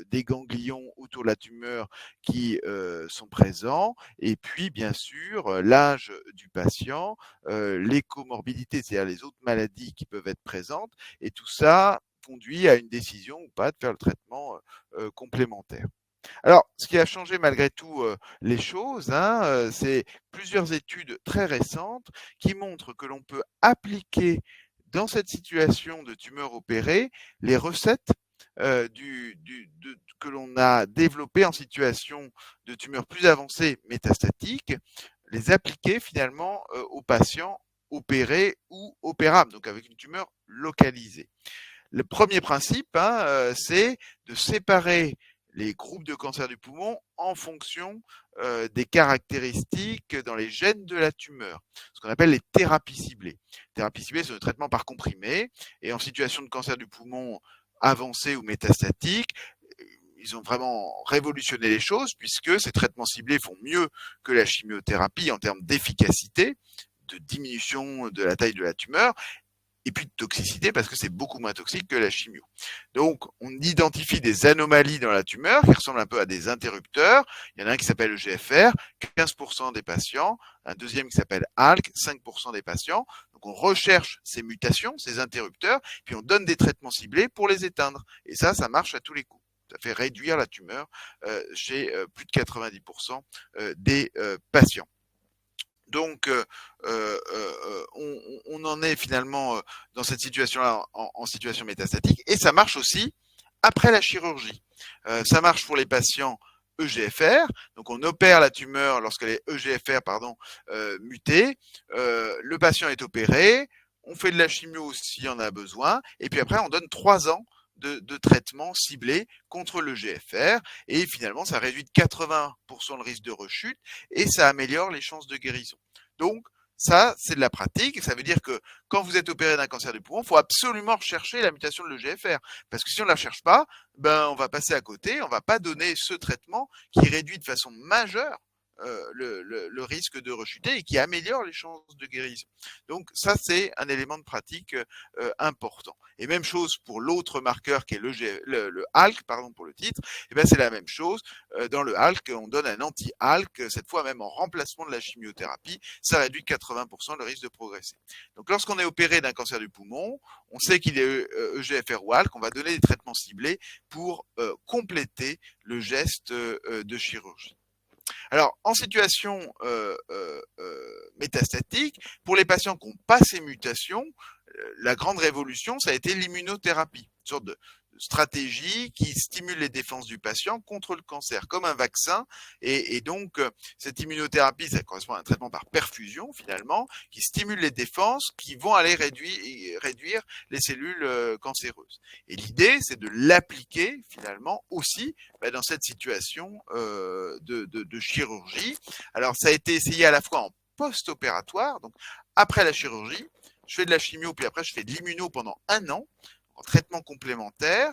des ganglions autour de la tumeur qui sont présents? Et puis, bien sûr, l'âge du patient, les comorbidités, c'est-à-dire les autres maladies qui peuvent être présentes. Et tout ça conduit à une décision ou pas de faire le traitement complémentaire. Alors, ce qui a changé malgré tout les choses, c'est plusieurs études très récentes qui montrent que l'on peut appliquer dans cette situation de tumeur opérée les recettes que l'on a développées en situation de tumeur plus avancée métastatique, les appliquer finalement aux patients opérés ou opérables, donc avec une tumeur localisée. Le premier principe, c'est de séparer les groupes de cancer du poumon en fonction des caractéristiques dans les gènes de la tumeur, ce qu'on appelle les thérapies ciblées. Les thérapies ciblées, c'est le traitement par comprimé, et en situation de cancer du poumon avancé ou métastatique, ils ont vraiment révolutionné les choses puisque ces traitements ciblés font mieux que la chimiothérapie en termes d'efficacité, de diminution de la taille de la tumeur, et puis de toxicité parce que c'est beaucoup moins toxique que la chimio. Donc, on identifie des anomalies dans la tumeur qui ressemblent un peu à des interrupteurs. Il y en a un qui s'appelle EGFR, 15% des patients, un deuxième qui s'appelle ALK, 5% des patients. Donc, on recherche ces mutations, ces interrupteurs, puis on donne des traitements ciblés pour les éteindre. Et ça marche à tous les coups. Ça fait réduire la tumeur chez plus de 90% des patients. Donc, on en est finalement dans cette situation-là en situation métastatique, et ça marche aussi après la chirurgie. Ça marche pour les patients EGFR, donc on opère la tumeur lorsqu'elle est EGFR mutée, le patient est opéré, on fait de la chimio s'il y en a besoin, et puis après on donne 3 ans de traitement ciblé contre le GFR, et finalement ça réduit de 80% le risque de rechute et ça améliore les chances de guérison. Donc ça, c'est de la pratique, ça veut dire que quand vous êtes opéré d'un cancer du poumon, il faut absolument rechercher la mutation de l'EGFR, parce que si on ne la recherche pas, on va passer à côté, on ne va pas donner ce traitement qui réduit de façon majeure le risque de rechuter et qui améliore les chances de guérison. Donc ça, c'est un élément de pratique important. Et même chose pour l'autre marqueur qui est le ALK, pour le titre, c'est la même chose. Dans le ALK, on donne un anti-ALK, cette fois même en remplacement de la chimiothérapie, ça réduit de 80% le risque de progresser. Donc lorsqu'on est opéré d'un cancer du poumon, on sait qu'il est EGFR ou ALK, on va donner des traitements ciblés pour compléter le geste de chirurgie. Alors, en situation métastatique, pour les patients qui n'ont pas ces mutations, la grande révolution, ça a été l'immunothérapie, une sorte de stratégie qui stimule les défenses du patient contre le cancer, comme un vaccin. Et donc, cette immunothérapie, ça correspond à un traitement par perfusion, finalement, qui stimule les défenses, qui vont aller réduire les cellules cancéreuses. Et l'idée, c'est de l'appliquer, finalement, aussi dans cette situation de chirurgie. Alors, ça a été essayé à la fois en post-opératoire, donc après la chirurgie, je fais de la chimio, puis après je fais de l'immuno pendant 1 an, en traitement complémentaire,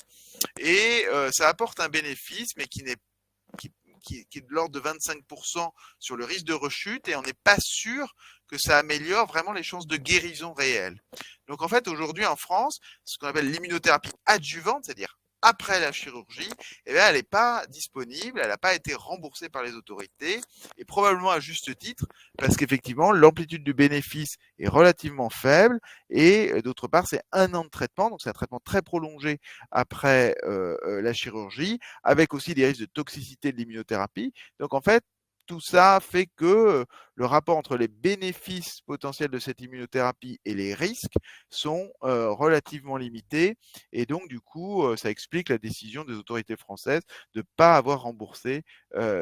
et ça apporte un bénéfice, mais qui est de l'ordre de 25% sur le risque de rechute, et on n'est pas sûr que ça améliore vraiment les chances de guérison réelle. Donc en fait, aujourd'hui en France, ce qu'on appelle l'immunothérapie adjuvante, c'est-à-dire après la chirurgie, elle n'est pas disponible, elle n'a pas été remboursée par les autorités, et probablement à juste titre, parce qu'effectivement, l'amplitude du bénéfice est relativement faible, et d'autre part, c'est 1 an de traitement, donc c'est un traitement très prolongé après la chirurgie, avec aussi des risques de toxicité de l'immunothérapie. Donc en fait, tout ça fait que le rapport entre les bénéfices potentiels de cette immunothérapie et les risques sont relativement limités. Et donc, du coup, ça explique la décision des autorités françaises de ne pas avoir remboursé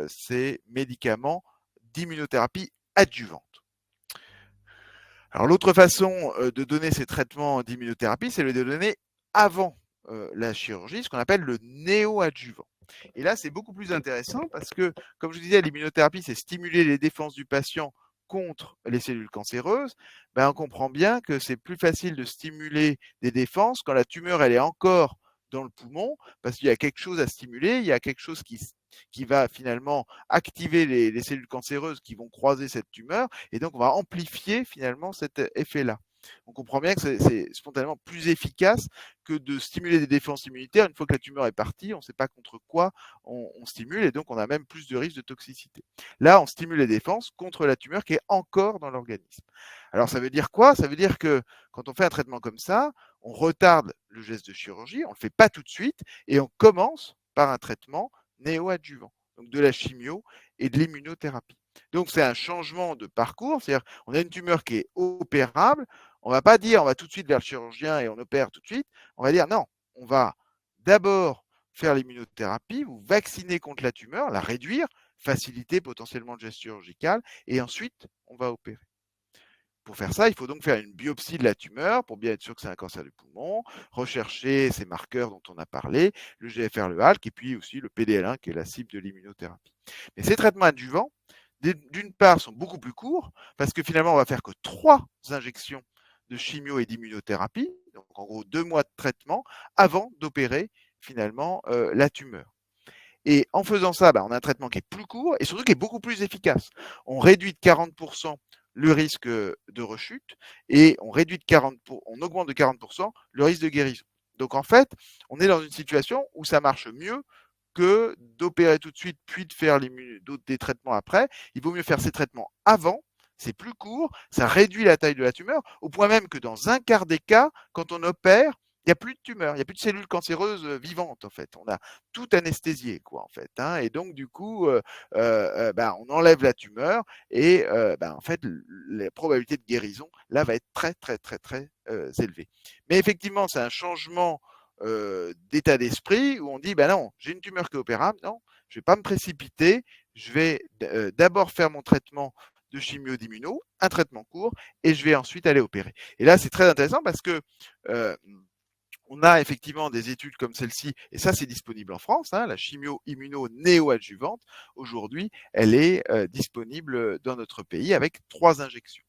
ces médicaments d'immunothérapie adjuvante. Alors, l'autre façon de donner ces traitements d'immunothérapie, c'est de les donner avant la chirurgie, ce qu'on appelle le néoadjuvant. Et là, c'est beaucoup plus intéressant parce que, comme je vous disais, l'immunothérapie, c'est stimuler les défenses du patient contre les cellules cancéreuses. Ben, on comprend bien que c'est plus facile de stimuler des défenses quand la tumeur elle est encore dans le poumon, parce qu'il y a quelque chose à stimuler, il y a quelque chose qui va finalement activer les cellules cancéreuses qui vont croiser cette tumeur, et donc on va amplifier finalement cet effet-là. On comprend bien que c'est spontanément plus efficace que de stimuler des défenses immunitaires. Une fois que la tumeur est partie, on ne sait pas contre quoi on stimule, et donc on a même plus de risque de toxicité. Là, on stimule les défenses contre la tumeur qui est encore dans l'organisme. Alors ça veut dire quoi? Ça veut dire que quand on fait un traitement comme ça, on retarde le geste de chirurgie, on ne le fait pas tout de suite, et on commence par un traitement néoadjuvant, donc de la chimio et de l'immunothérapie. Donc c'est un changement de parcours, c'est-à-dire on a une tumeur qui est opérable, on ne va pas dire on va tout de suite vers le chirurgien et on opère tout de suite, on va dire non, on va d'abord faire l'immunothérapie, vous vacciner contre la tumeur, la réduire, faciliter potentiellement le geste chirurgical, et ensuite on va opérer. Pour faire ça, il faut donc faire une biopsie de la tumeur pour bien être sûr que c'est un cancer du poumon, rechercher ces marqueurs dont on a parlé, le GFR, le ALK, et puis aussi le PDL1 qui est la cible de l'immunothérapie. Mais ces traitements adjuvants, d'une part, sont beaucoup plus courts parce que finalement, on va faire que 3 injections de chimio et d'immunothérapie, donc en gros 2 mois de traitement avant d'opérer finalement la tumeur. Et en faisant ça, on a un traitement qui est plus court et surtout qui est beaucoup plus efficace. On réduit de 40% le risque de rechute et on augmente de 40% le risque de guérison. Donc en fait, on est dans une situation où ça marche mieux que d'opérer tout de suite puis de faire des traitements après. Il vaut mieux faire ces traitements avant, c'est plus court, ça réduit la taille de la tumeur, au point même que dans un quart des cas, quand on opère, il n'y a plus de tumeur, il n'y a plus de cellules cancéreuses vivantes en fait. On a tout anesthésié quoi en fait. Et donc du coup, on enlève la tumeur et en fait la probabilité de guérison là va être très très très très élevée. Mais effectivement, c'est un changement d'état d'esprit où on dit non, j'ai une tumeur qui est opérable, non, je ne vais pas me précipiter, je vais d'abord faire mon traitement de chimio d'immuno, un traitement court, et je vais ensuite aller opérer. Et là, c'est très intéressant parce que on a effectivement des études comme celle-ci, et ça c'est disponible en France, la chimio-immuno néoadjuvante, aujourd'hui, elle est disponible dans notre pays avec 3 injections.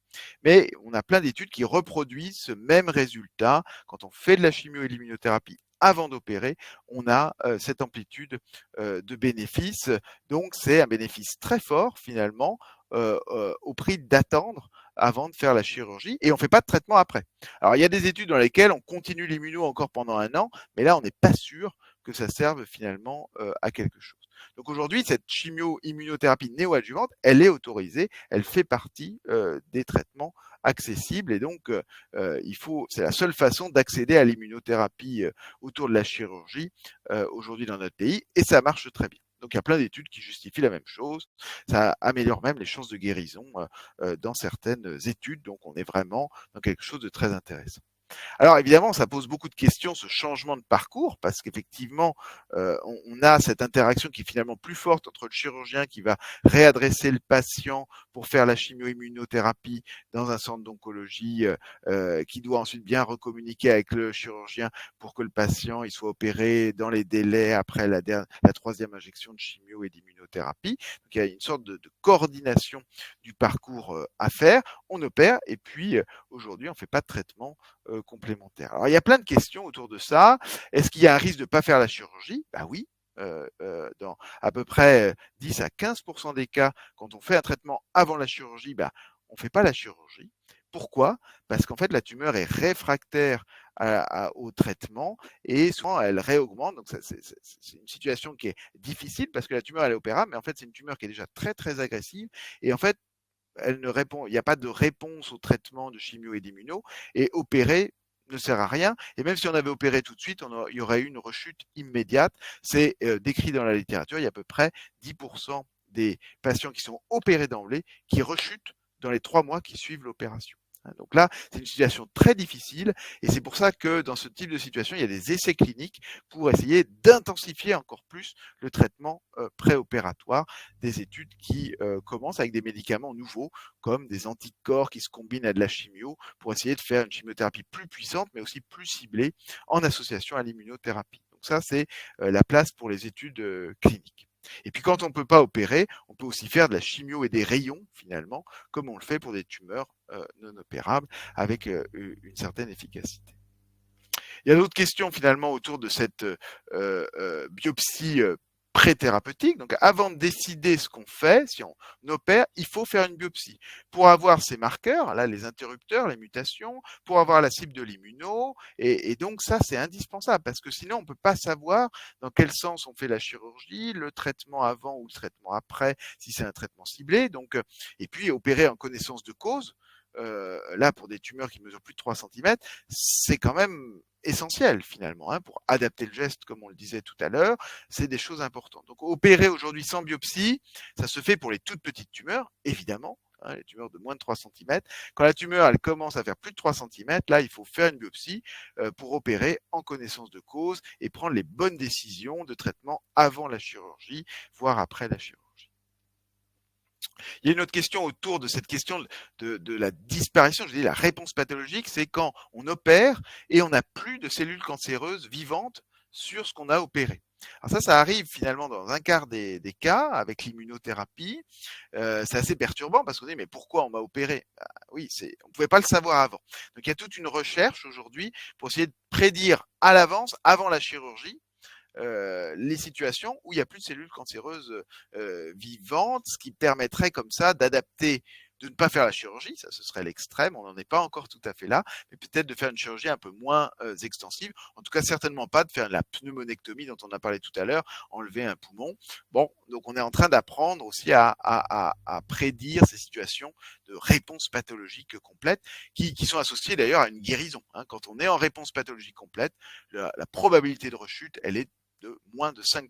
Mais on a plein d'études qui reproduisent ce même résultat. Quand on fait de la chimio et de l'immunothérapie avant d'opérer, on a cette amplitude de bénéfices. Donc c'est un bénéfice très fort finalement au prix d'attendre avant de faire la chirurgie, et on ne fait pas de traitement après. Alors il y a des études dans lesquelles on continue l'immuno encore pendant 1 an, mais là on n'est pas sûr que ça serve finalement à quelque chose. Donc aujourd'hui, cette chimio-immunothérapie néoadjuvante, elle est autorisée, elle fait partie des traitements accessibles, et donc c'est la seule façon d'accéder à l'immunothérapie autour de la chirurgie aujourd'hui dans notre pays, et ça marche très bien. Donc il y a plein d'études qui justifient la même chose. Ça améliore même les chances de guérison dans certaines études. Donc on est vraiment dans quelque chose de très intéressant. Alors évidemment, ça pose beaucoup de questions, ce changement de parcours, parce qu'effectivement, on a cette interaction qui est finalement plus forte entre le chirurgien qui va réadresser le patient pour faire la chimio-immunothérapie dans un centre d'oncologie, qui doit ensuite bien recommuniquer avec le chirurgien pour que le patient il soit opéré dans les délais après la 3e injection de chimio et d'immunothérapie. Donc il y a une sorte de coordination du parcours à faire. On opère et puis aujourd'hui, on ne fait pas de traitement complémentaire. Alors, il y a plein de questions autour de ça. Est-ce qu'il y a un risque de ne pas faire la chirurgie? Oui. Dans à peu près 10 à 15% des cas, quand on fait un traitement avant la chirurgie, on ne fait pas la chirurgie. Pourquoi? Parce qu'en fait, la tumeur est réfractaire au traitement et souvent elle réaugmente. Donc, c'est une situation qui est difficile parce que la tumeur elle est opérable, mais en fait, c'est une tumeur qui est déjà très très agressive, et en fait, il n'y a pas de réponse au traitement de chimio et d'immuno, et opérer ne sert à rien. Et même si on avait opéré tout de suite, il y aurait eu une rechute immédiate. C'est décrit dans la littérature, il y a à peu près 10% des patients qui sont opérés d'emblée qui rechutent dans les 3 mois qui suivent l'opération. Donc là, c'est une situation très difficile et c'est pour ça que dans ce type de situation, il y a des essais cliniques pour essayer d'intensifier encore plus le traitement préopératoire, des études qui commencent avec des médicaments nouveaux comme des anticorps qui se combinent à de la chimio pour essayer de faire une chimiothérapie plus puissante mais aussi plus ciblée en association à l'immunothérapie. Donc ça, c'est la place pour les études cliniques. Et puis quand on ne peut pas opérer, on peut aussi faire de la chimio et des rayons finalement, comme on le fait pour des tumeurs non opérables, avec une certaine efficacité. Il y a d'autres questions finalement autour de cette biopsie pré-thérapeutique. Donc avant de décider ce qu'on fait, si on opère, il faut faire une biopsie pour avoir ces marqueurs, là les interrupteurs, les mutations, pour avoir la cible de l'immuno. Et donc ça c'est indispensable parce que sinon on ne peut pas savoir dans quel sens on fait la chirurgie, le traitement avant ou le traitement après, si c'est un traitement ciblé. Donc, et puis opérer en connaissance de cause. Là, pour des tumeurs qui mesurent plus de 3 cm, c'est quand même essentiel finalement pour adapter le geste, comme on le disait tout à l'heure. C'est des choses importantes. Donc, opérer aujourd'hui sans biopsie, ça se fait pour les toutes petites tumeurs, évidemment. Les tumeurs de moins de 3 cm. Quand la tumeur elle commence à faire plus de 3 cm, là, il faut faire une biopsie pour opérer en connaissance de cause et prendre les bonnes décisions de traitement avant la chirurgie, voire après la chirurgie. Il y a une autre question autour de cette question de la disparition, je dis la réponse pathologique, c'est quand on opère et on n'a plus de cellules cancéreuses vivantes sur ce qu'on a opéré. Alors ça arrive finalement dans un quart des cas avec l'immunothérapie. C'est assez perturbant parce qu'on dit mais pourquoi on m'a opéré ? Oui, on ne pouvait pas le savoir avant. Donc il y a toute une recherche aujourd'hui pour essayer de prédire à l'avance, avant la chirurgie, les situations où il n'y a plus de cellules cancéreuses vivantes, ce qui permettrait comme ça d'adapter, de ne pas faire la chirurgie, ça ce serait l'extrême, on n'en est pas encore tout à fait là, mais peut-être de faire une chirurgie un peu moins extensive, en tout cas certainement pas de faire la pneumonectomie dont on a parlé tout à l'heure, enlever un poumon. Bon, donc on est en train d'apprendre aussi à prédire ces situations de réponse pathologique complète qui sont associées d'ailleurs à une guérison. Quand on est en réponse pathologique complète, la probabilité de rechute, elle est de moins de 5%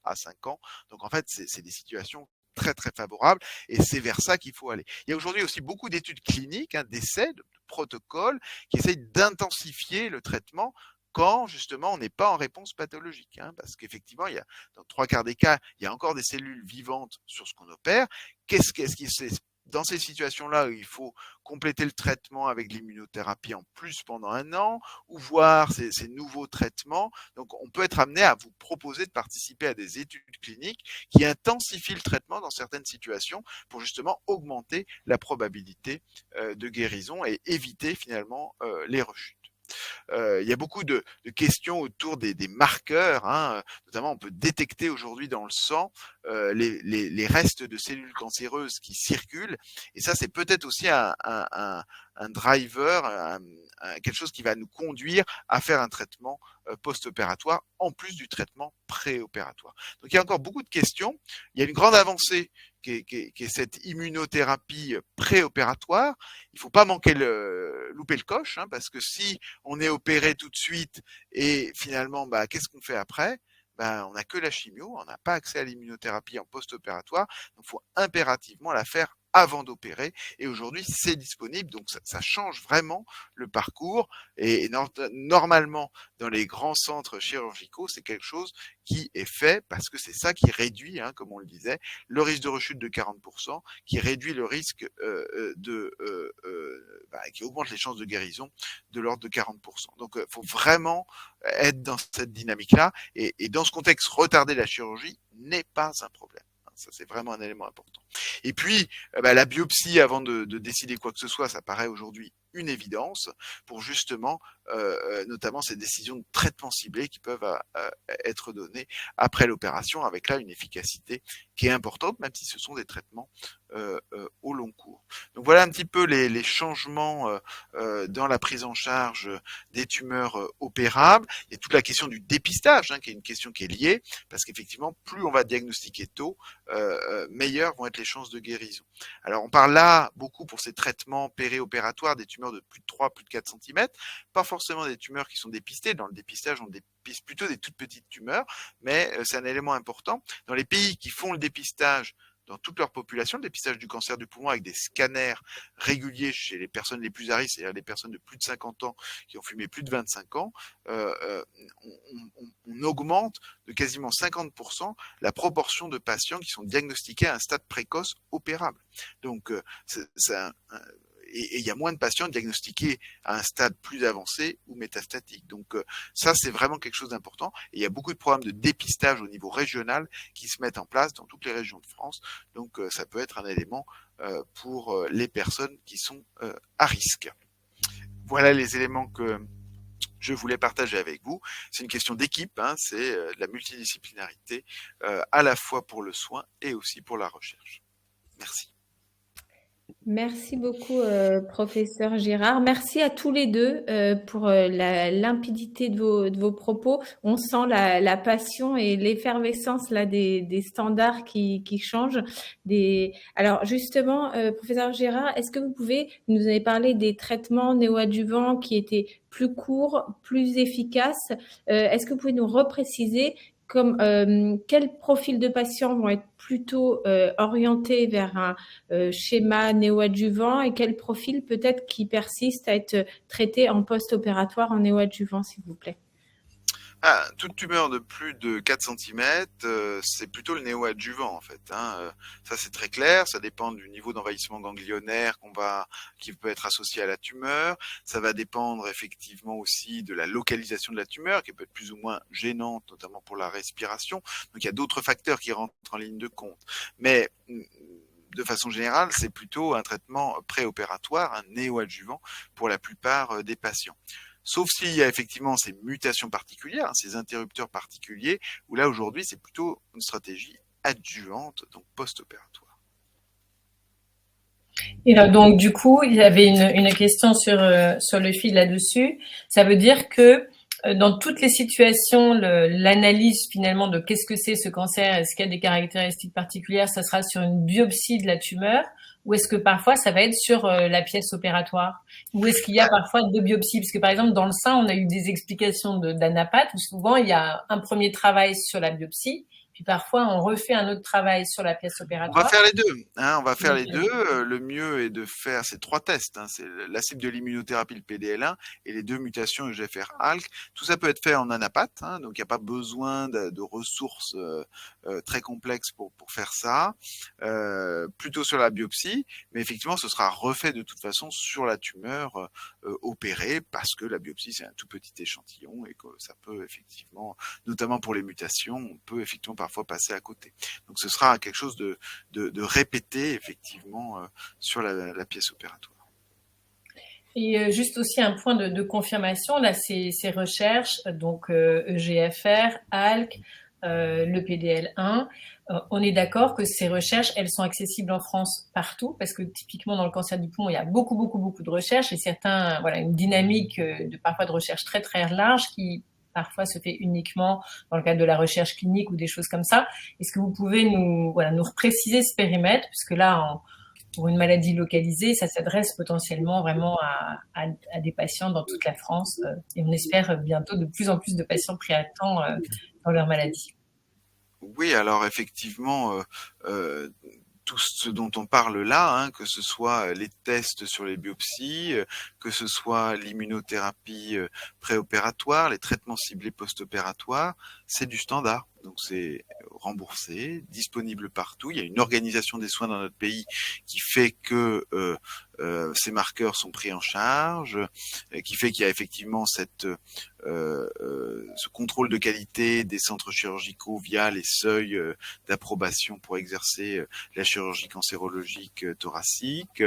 à 5 ans. Donc en fait, c'est des situations très très favorables et c'est vers ça qu'il faut aller. Il y a aujourd'hui aussi beaucoup d'études cliniques, d'essais, de protocoles qui essayent d'intensifier le traitement quand justement on n'est pas en réponse pathologique. Parce qu'effectivement, il y a, dans 3/4 des cas, il y a encore des cellules vivantes sur ce qu'on opère. Qu'est-ce qui c'est dans ces situations-là, il faut compléter le traitement avec l'immunothérapie en plus pendant 1 an, ou voir ces nouveaux traitements. Donc, on peut être amené à vous proposer de participer à des études cliniques qui intensifient le traitement dans certaines situations pour justement augmenter la probabilité de guérison et éviter finalement les rechutes. Il y a beaucoup de questions autour des marqueurs, notamment on peut détecter aujourd'hui dans le sang les restes de cellules cancéreuses qui circulent, et ça c'est peut-être aussi un driver, quelque chose qui va nous conduire à faire un traitement post-opératoire en plus du traitement préopératoire. Donc il y a encore beaucoup de questions. Il y a une grande avancée qui est cette immunothérapie préopératoire. Il ne faut pas louper le coche, parce que si on est opéré tout de suite et finalement, qu'est-ce qu'on fait après ? On n'a que la chimio, on n'a pas accès à l'immunothérapie en post-opératoire, donc il faut impérativement la faire avant d'opérer, et aujourd'hui c'est disponible, donc ça change vraiment le parcours, et normalement dans les grands centres chirurgicaux c'est quelque chose qui est fait parce que c'est ça qui réduit, comme on le disait, le risque de rechute de 40%, qui réduit le risque qui augmente les chances de guérison de l'ordre de 40%. Donc il faut vraiment être dans cette dynamique-là, et dans ce contexte, retarder la chirurgie n'est pas un problème. Ça, c'est vraiment un élément important. Et puis, la biopsie avant de décider quoi que ce soit, ça paraît aujourd'hui une évidence pour justement, notamment ces décisions de traitement ciblé qui peuvent être données après l'opération, avec là une efficacité qui est importante, même si ce sont des traitements au long cours. Donc voilà un petit peu les changements dans la prise en charge des tumeurs opérables. Il y a toute la question du dépistage, qui est une question qui est liée, parce qu'effectivement, plus on va diagnostiquer tôt, meilleures vont être les chances de guérison. Alors on parle là beaucoup pour ces traitements périopératoires des tumeurs de plus de 3, plus de 4 cm, pas forcément des tumeurs qui sont dépistées. Dans le dépistage, on dépiste plutôt des toutes petites tumeurs, mais c'est un élément important. Dans les pays qui font le dépistage dans toute leur population, le dépistage du cancer du poumon avec des scanners réguliers chez les personnes les plus à risque, c'est-à-dire les personnes de plus de 50 ans qui ont fumé plus de 25 ans, on augmente de quasiment 50% la proportion de patients qui sont diagnostiqués à un stade précoce opérable. Donc, et il y a moins de patients diagnostiqués à un stade plus avancé ou métastatique. Donc ça, c'est vraiment quelque chose d'important. Et il y a beaucoup de programmes de dépistage au niveau régional qui se mettent en place dans toutes les régions de France. Donc ça peut être un élément pour les personnes qui sont à risque. Voilà les éléments que je voulais partager avec vous. C'est une question d'équipe, hein, c'est de la multidisciplinarité à la fois pour le soin et aussi pour la recherche. Merci. Merci beaucoup, professeur Girard. Merci à tous les deux pour la limpidité de vos propos. On sent la passion et l'effervescence là des standards qui changent. Alors justement, professeur Girard, est-ce que vous pouvez nous avez parlé des traitements néoadjuvants qui étaient plus courts, plus efficaces. Est-ce que vous pouvez nous repréciser quel profil de patients vont être plutôt orientés vers un schéma néoadjuvant et quel profil peut-être qui persiste à être traité en post-opératoire en néoadjuvant, s'il vous plaît? Toute tumeur de plus de 4 cm, c'est plutôt le néoadjuvant en fait. Ça c'est très clair, ça dépend du niveau d'envahissement ganglionnaire qui peut être associé à la tumeur. Ça va dépendre effectivement aussi de la localisation de la tumeur qui peut être plus ou moins gênante, notamment pour la respiration. Donc il y a d'autres facteurs qui rentrent en ligne de compte. Mais de façon générale, c'est plutôt un traitement préopératoire, un néoadjuvant pour la plupart des patients. Sauf s'il y a effectivement ces mutations particulières, ces interrupteurs particuliers, où là aujourd'hui c'est plutôt une stratégie adjuvante, donc post-opératoire. Et là, donc du coup, il y avait une question sur le fil là-dessus. Ça veut dire que dans toutes les situations, l'analyse finalement de qu'est-ce que c'est ce cancer, est-ce qu'il y a des caractéristiques particulières, ça sera sur une biopsie de la tumeur, ou est-ce que parfois ça va être sur la pièce opératoire, ou est-ce qu'il y a parfois deux biopsies, parce que par exemple dans le sein on a eu des explications d'Anapat où souvent il y a un premier travail sur la biopsie, puis parfois on refait un autre travail sur la pièce opératoire. On va faire les deux. On va faire les deux. Le mieux est de faire ces 3 tests. C'est la cible de l'immunothérapie, le PDL1, et les 2 mutations EGFR-ALK. Tout ça peut être fait en anapath, donc il n'y a pas besoin de ressources très complexes pour faire ça. Plutôt sur la biopsie, mais effectivement, ce sera refait de toute façon sur la tumeur opérée, parce que la biopsie c'est un tout petit échantillon et que ça peut effectivement, notamment pour les mutations, on peut effectivement parfois passer à côté. Donc ce sera quelque chose de répété effectivement sur la pièce opératoire. Et juste aussi un point de confirmation, là ces recherches, donc EGFR, ALK, le PDL1, on est d'accord que ces recherches, elles sont accessibles en France partout, parce que typiquement dans le cancer du poumon, il y a beaucoup de recherches et certains, une dynamique parfois de recherche très très large qui parfois se fait uniquement dans le cadre de la recherche clinique ou des choses comme ça. Est-ce que vous pouvez nous repréciser ce périmètre, puisque là, pour une maladie localisée, ça s'adresse potentiellement vraiment à des patients dans toute la France, et on espère bientôt de plus en plus de patients pris à temps dans leur maladie. Oui, alors effectivement, tout ce dont on parle là, que ce soit les tests sur les biopsies, que ce soit l'immunothérapie préopératoire, les traitements ciblés post-opératoires, c'est du standard. Donc c'est remboursé, disponible partout. Il y a une organisation des soins dans notre pays qui fait que ces marqueurs sont pris en charge, qui fait qu'il y a effectivement ce contrôle de qualité des centres chirurgicaux via les seuils d'approbation pour exercer la chirurgie cancérologique thoracique.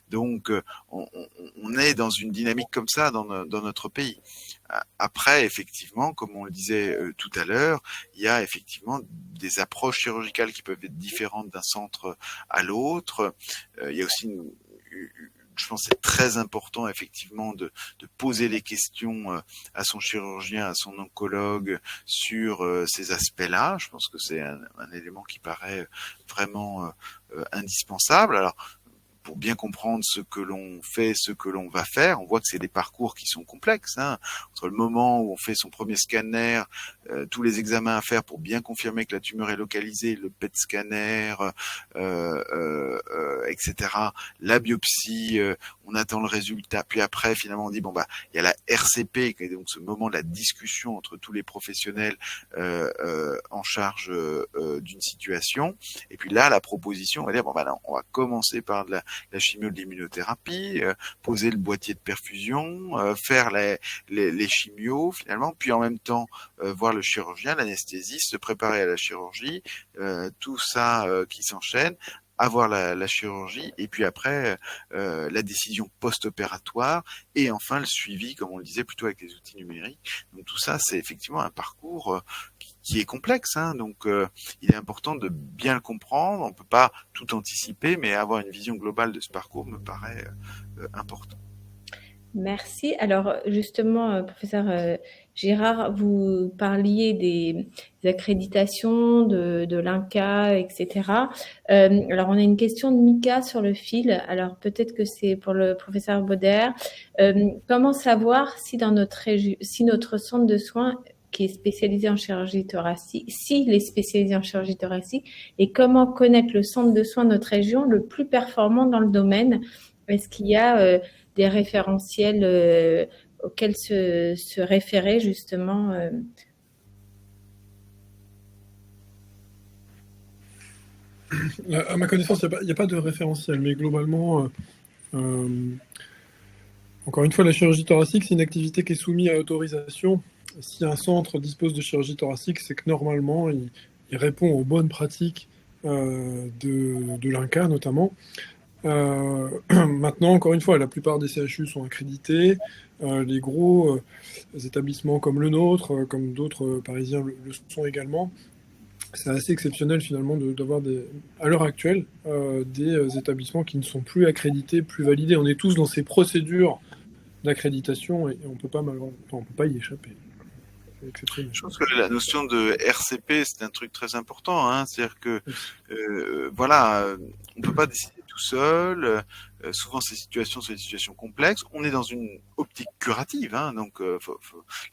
Donc on est dans une dynamique comme ça dans notre pays. Après, effectivement, comme on le disait tout à l'heure, il y a effectivement des approches chirurgicales qui peuvent être différentes d'un centre à l'autre. Il y a aussi je pense que c'est très important effectivement de poser les questions à son chirurgien, à son oncologue sur ces aspects-là. Je pense que c'est un élément qui paraît vraiment indispensable. Alors, pour bien comprendre ce que l'on fait, ce que l'on va faire. On voit que c'est des parcours qui sont complexes, hein, entre le moment où on fait son premier scanner, tous les examens à faire pour bien confirmer que la tumeur est localisée, le PET scanner, etc. La biopsie, on attend le résultat. Puis après, finalement, on dit bon il y a la RCP, qui est donc ce moment de la discussion entre tous les professionnels en charge d'une situation. Et puis là, la proposition, on va dire non, on va commencer par de la chimio de l'immunothérapie, poser le boîtier de perfusion, faire les chimios finalement, puis en même temps voir le chirurgien, l'anesthésiste, se préparer à la chirurgie, tout ça qui s'enchaîne, avoir la chirurgie, et puis après la décision post-opératoire, et enfin le suivi, comme on le disait, plutôt avec les outils numériques. Donc tout ça, c'est effectivement un parcours qui est complexe, hein. Donc il est important de bien le comprendre. On peut pas tout anticiper, mais avoir une vision globale de ce parcours me paraît important. Merci. Alors justement, professeur Girard, vous parliez des accréditations de l'INCa, etc. Alors on a une question de Mika sur le fil. Alors peut-être que c'est pour le professeur Bauder. Comment savoir si si notre centre de soins qui est spécialisé en chirurgie thoracique, s'il est spécialisé en chirurgie thoracique, et comment connaître le centre de soins de notre région le plus performant dans le domaine? Est-ce qu'il y a des référentiels auxquels se référer justement À ma connaissance, il n'y a pas de référentiel, mais globalement, encore une fois, la chirurgie thoracique, c'est une activité qui est soumise à autorisation. Si un centre dispose de chirurgie thoracique, c'est que normalement, il répond aux bonnes pratiques de l'INCa notamment. Maintenant, encore une fois, la plupart des CHU sont accrédités. Les gros établissements comme le nôtre, comme d'autres parisiens le sont également. C'est assez exceptionnel finalement d'avoir à l'heure actuelle des établissements qui ne sont plus accrédités, plus validés. On est tous dans ces procédures d'accréditation et on peut pas y échapper. Je pense que la notion de RCP, c'est un truc très important, hein. C'est-à-dire que on peut pas décider tout seul. Souvent, ces situations sont des situations complexes. On est dans une optique curative, hein, donc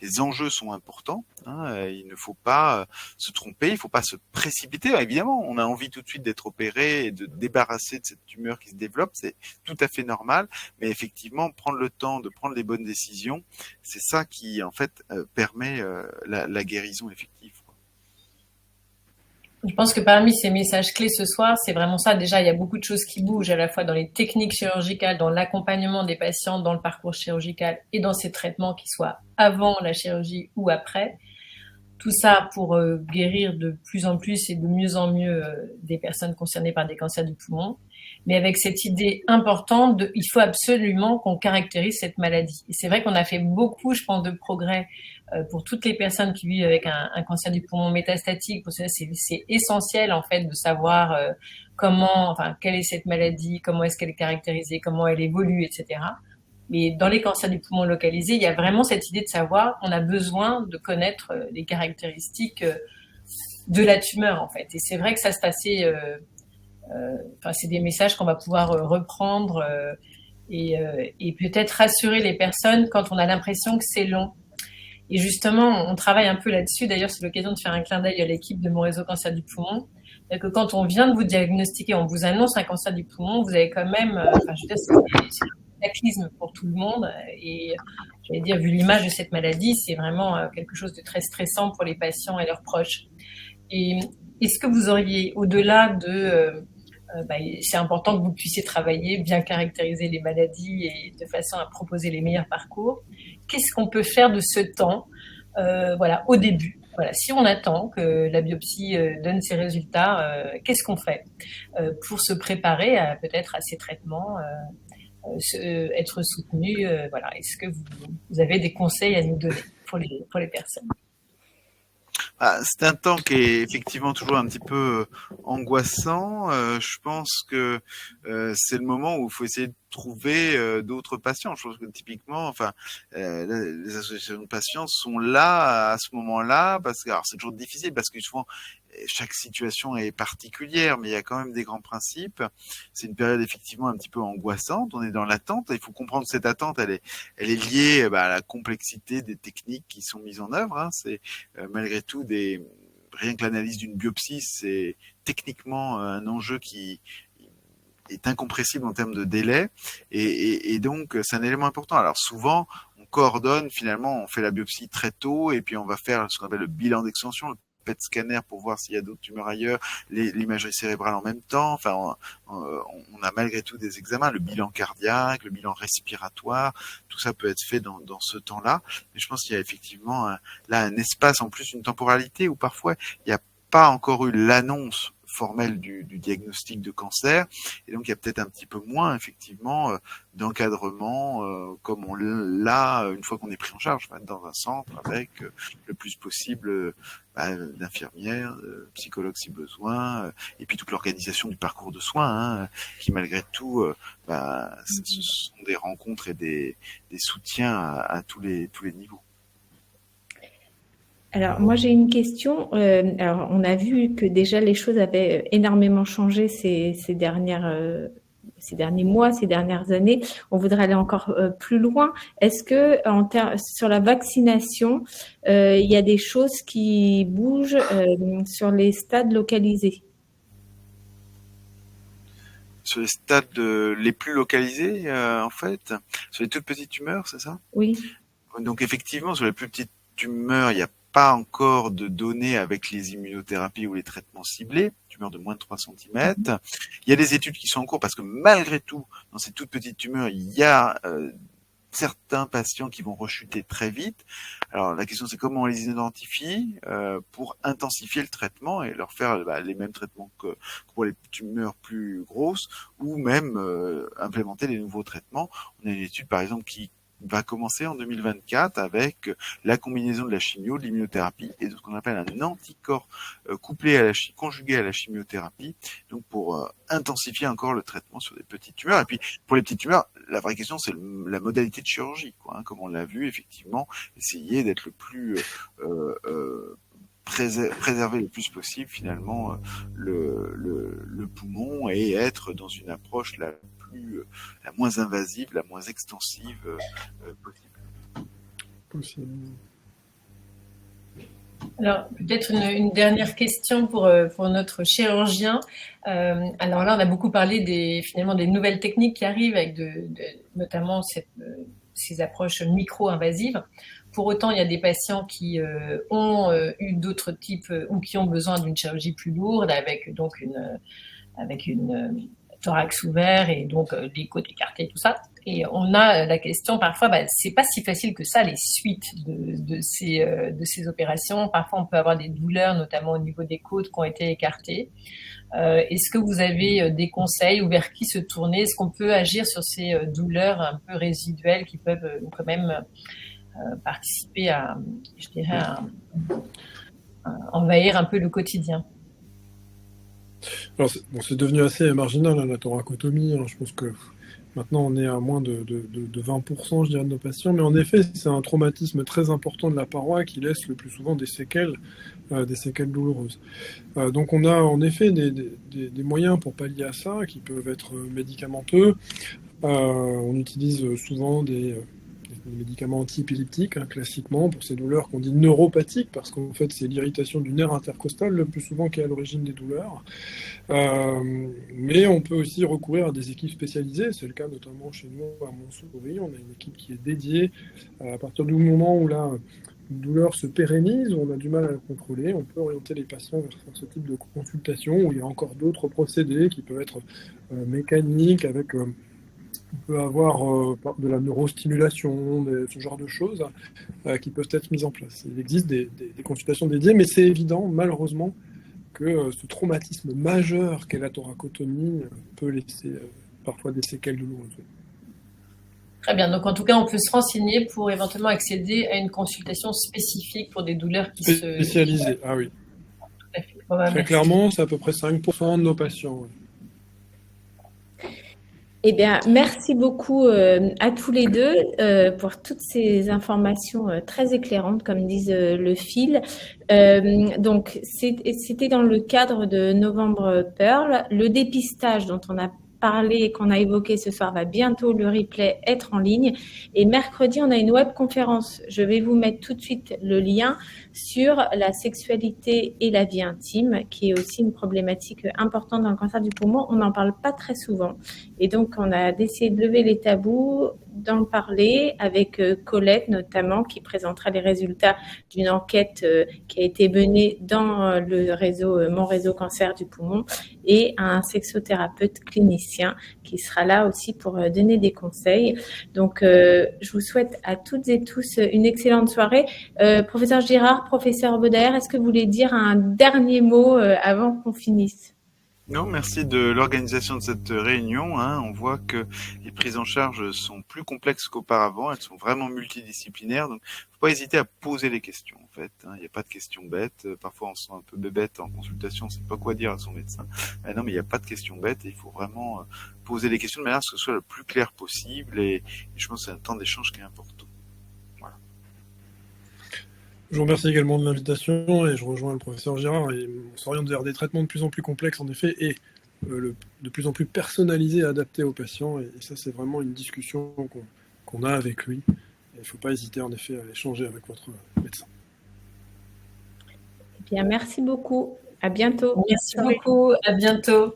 les enjeux sont importants. Hein, il ne faut pas se tromper, il ne faut pas se précipiter. Évidemment, on a envie tout de suite d'être opéré et de débarrasser de cette tumeur qui se développe, c'est tout à fait normal. Mais effectivement, prendre le temps de prendre les bonnes décisions, c'est ça qui, en fait, permet la guérison effective. Je pense que parmi ces messages clés ce soir, c'est vraiment ça. Déjà, il y a beaucoup de choses qui bougent à la fois dans les techniques chirurgicales, dans l'accompagnement des patients, dans le parcours chirurgical et dans ces traitements qui soient avant la chirurgie ou après. Tout ça pour guérir de plus en plus et de mieux en mieux des personnes concernées par des cancers du poumon. Mais avec cette idée importante il faut absolument qu'on caractérise cette maladie. Et c'est vrai qu'on a fait beaucoup, je pense, de progrès pour toutes les personnes qui vivent avec un cancer du poumon métastatique. Pour ça, c'est essentiel en fait de savoir quelle est cette maladie, comment est-ce qu'elle est caractérisée, comment elle évolue, etc. Mais dans les cancers du poumon localisés, il y a vraiment cette idée de savoir, on a besoin de connaître les caractéristiques de la tumeur en fait. Et c'est vrai que ça c'est assez c'est des messages qu'on va pouvoir reprendre et peut-être rassurer les personnes quand on a l'impression que c'est long. Et justement, on travaille un peu là-dessus. D'ailleurs, c'est l'occasion de faire un clin d'œil à l'équipe de Mon Réseau Cancer du Poumon. Que quand on vient de vous diagnostiquer, on vous annonce un cancer du poumon, vous avez quand même, c'est un cataclysme pour tout le monde. Et j'allais dire, vu l'image de cette maladie, c'est vraiment quelque chose de très stressant pour les patients et leurs proches. Et est-ce que vous auriez, au-delà de c'est important que vous puissiez travailler, bien caractériser les maladies et de façon à proposer les meilleurs parcours. Qu'est-ce qu'on peut faire de ce temps au début? Voilà, si on attend que la biopsie donne ses résultats, qu'est-ce qu'on fait pour se préparer peut-être à ces traitements, être soutenu? Est-ce que vous avez des conseils à nous donner pour les personnes? C'est un temps qui est effectivement toujours un petit peu angoissant. Je pense que c'est le moment où il faut essayer de trouver d'autres patients. Je pense que typiquement, les associations de patients sont là à ce moment-là parce que alors c'est toujours difficile parce que souvent chaque situation est particulière, mais il y a quand même des grands principes. C'est une période effectivement un petit peu angoissante. On est dans l'attente. Il faut comprendre que cette attente, elle est liée à la complexité des techniques qui sont mises en œuvre. C'est malgré tout rien que l'analyse d'une biopsie, c'est techniquement un enjeu qui est incompressible en termes de délai, et donc c'est un élément important. Alors souvent, on coordonne, finalement, on fait la biopsie très tôt, et puis on va faire ce qu'on appelle le bilan d'extension, le PET scanner pour voir s'il y a d'autres tumeurs ailleurs, l'imagerie cérébrale en même temps. Enfin, on a malgré tout des examens, le bilan cardiaque, le bilan respiratoire, tout ça peut être fait dans ce temps-là. Mais je pense qu'il y a effectivement là un espace, en plus une temporalité où parfois il n'y a pas encore eu l'annonce formelle du diagnostic de cancer, et donc il y a peut-être un petit peu moins effectivement d'encadrement comme on l'a une fois qu'on est pris en charge dans un centre avec le plus possible d'infirmières, psychologues si besoin, et puis toute l'organisation du parcours de soins, qui malgré tout ce sont des rencontres et des soutiens à tous les niveaux. Alors, moi, j'ai une question. Alors, on a vu que déjà les choses avaient énormément changé ces derniers mois, ces dernières années. On voudrait aller encore plus loin. Est-ce que sur la vaccination, il y a des choses qui bougent sur les stades localisés? Sur les stades les plus localisés, en fait, sur les toutes petites tumeurs, c'est ça? Oui. Donc effectivement, sur les plus petites tumeurs, il n'y a pas encore de données avec les immunothérapies ou les traitements ciblés, tumeurs de moins de 3 cm. Il y a des études qui sont en cours parce que malgré tout, dans ces toutes petites tumeurs, il y a certains patients qui vont rechuter très vite. Alors la question c'est comment on les identifie pour intensifier le traitement et leur faire les mêmes traitements que pour les tumeurs plus grosses, ou même implémenter des nouveaux traitements. On a une étude par exemple qui va commencer en 2024 avec la combinaison de la chimio, de l'immunothérapie et de ce qu'on appelle un anticorps conjugué à la chimiothérapie, donc pour intensifier encore le traitement sur des petites tumeurs. Et puis pour les petites tumeurs, la vraie question c'est la modalité de chirurgie, comme on l'a vu effectivement, essayer d'être le plus préserver le plus possible finalement le poumon, et être dans une approche la moins invasive, la moins extensive possible. Alors, peut-être une dernière question pour notre chirurgien. Alors là, on a beaucoup parlé finalement des nouvelles techniques qui arrivent avec notamment ces approches micro-invasives. Pour autant, il y a des patients qui ont eu d'autres types ou qui ont besoin d'une chirurgie plus lourde avec donc une thorax ouvert et donc les côtes écartées, tout ça. Et on a la question parfois, c'est pas si facile que ça les suites de ces opérations. Parfois, on peut avoir des douleurs, notamment au niveau des côtes qui ont été écartées. Est-ce que vous avez des conseils ou vers qui se tourner? Est-ce qu'on peut agir sur ces douleurs un peu résiduelles qui peuvent quand même participer à envahir un peu le quotidien? Alors, c'est devenu assez marginal, la thoracotomie. Je pense que maintenant, on est à moins de 20%, je dirais, de nos patients. Mais en effet, c'est un traumatisme très important de la paroi qui laisse le plus souvent des séquelles douloureuses. Donc, on a en effet des moyens pour pallier à ça, qui peuvent être médicamenteux. On utilise souvent des médicaments anti-épileptiques, classiquement, pour ces douleurs qu'on dit neuropathiques, parce qu'en fait, c'est l'irritation du nerf intercostal le plus souvent qui est à l'origine des douleurs. Mais on peut aussi recourir à des équipes spécialisées. C'est le cas notamment chez nous à Montsouris. On a une équipe qui est dédiée. À partir du moment où la douleur se pérennise, où on a du mal à la contrôler, on peut orienter les patients vers ce type de consultation, où il y a encore d'autres procédés qui peuvent être mécaniques, avec... on peut avoir de la neurostimulation, ce genre de choses qui peuvent être mises en place. Il existe des consultations dédiées, mais c'est évident, malheureusement, que ce traumatisme majeur qu'est la thoracotomie peut laisser parfois des séquelles douloureuses. Très bien. Donc, en tout cas, on peut se renseigner pour éventuellement accéder à une consultation spécifique pour des douleurs qui spécialisées, ah oui. Tout à fait. Très clairement, c'est à peu près 5% de nos patients. Ouais. Eh bien, merci beaucoup à tous les deux pour toutes ces informations très éclairantes, comme disent le fil. Donc, c'était dans le cadre de Novembre Pearl. Le dépistage dont on a parlé et qu'on a évoqué ce soir va bientôt le replay être en ligne. Et mercredi, on a une webconférence. Je vais vous mettre tout de suite le lien sur la sexualité et la vie intime, qui est aussi une problématique importante dans le cancer du poumon. On n'en parle pas très souvent. Et donc, on a décidé de lever les tabous, d'en parler avec Colette notamment, qui présentera les résultats d'une enquête qui a été menée dans le réseau Mon Réseau Cancer du Poumon, et un sexothérapeute clinicien qui sera là aussi pour donner des conseils. Donc, je vous souhaite à toutes et tous une excellente soirée. Professeur Girard, professeur Baudaert, est-ce que vous voulez dire un dernier mot avant qu'on finisse ? Non, merci de l'organisation de cette réunion. On voit que les prises en charge sont plus complexes qu'auparavant. Elles sont vraiment multidisciplinaires. Donc, faut pas hésiter à poser les questions, en fait. Il n'y a pas de questions bêtes. Parfois, on se sent un peu bébête en consultation. On ne sait pas quoi dire à son médecin. Non, mais il n'y a pas de questions bêtes. Et il faut vraiment poser les questions de manière à ce que ce soit le plus clair possible. Et je pense que c'est un temps d'échange qui est important. Voilà. Je vous remercie également de l'invitation et je rejoins le professeur Girard. Et on s'oriente vers des traitements de plus en plus complexes, en effet, et de plus en plus personnalisés et adaptés aux patients. Et ça, c'est vraiment une discussion qu'on a avec lui. Il ne faut pas hésiter, en effet, à échanger avec votre médecin. Eh bien, merci beaucoup. À bientôt. Merci beaucoup. À bientôt.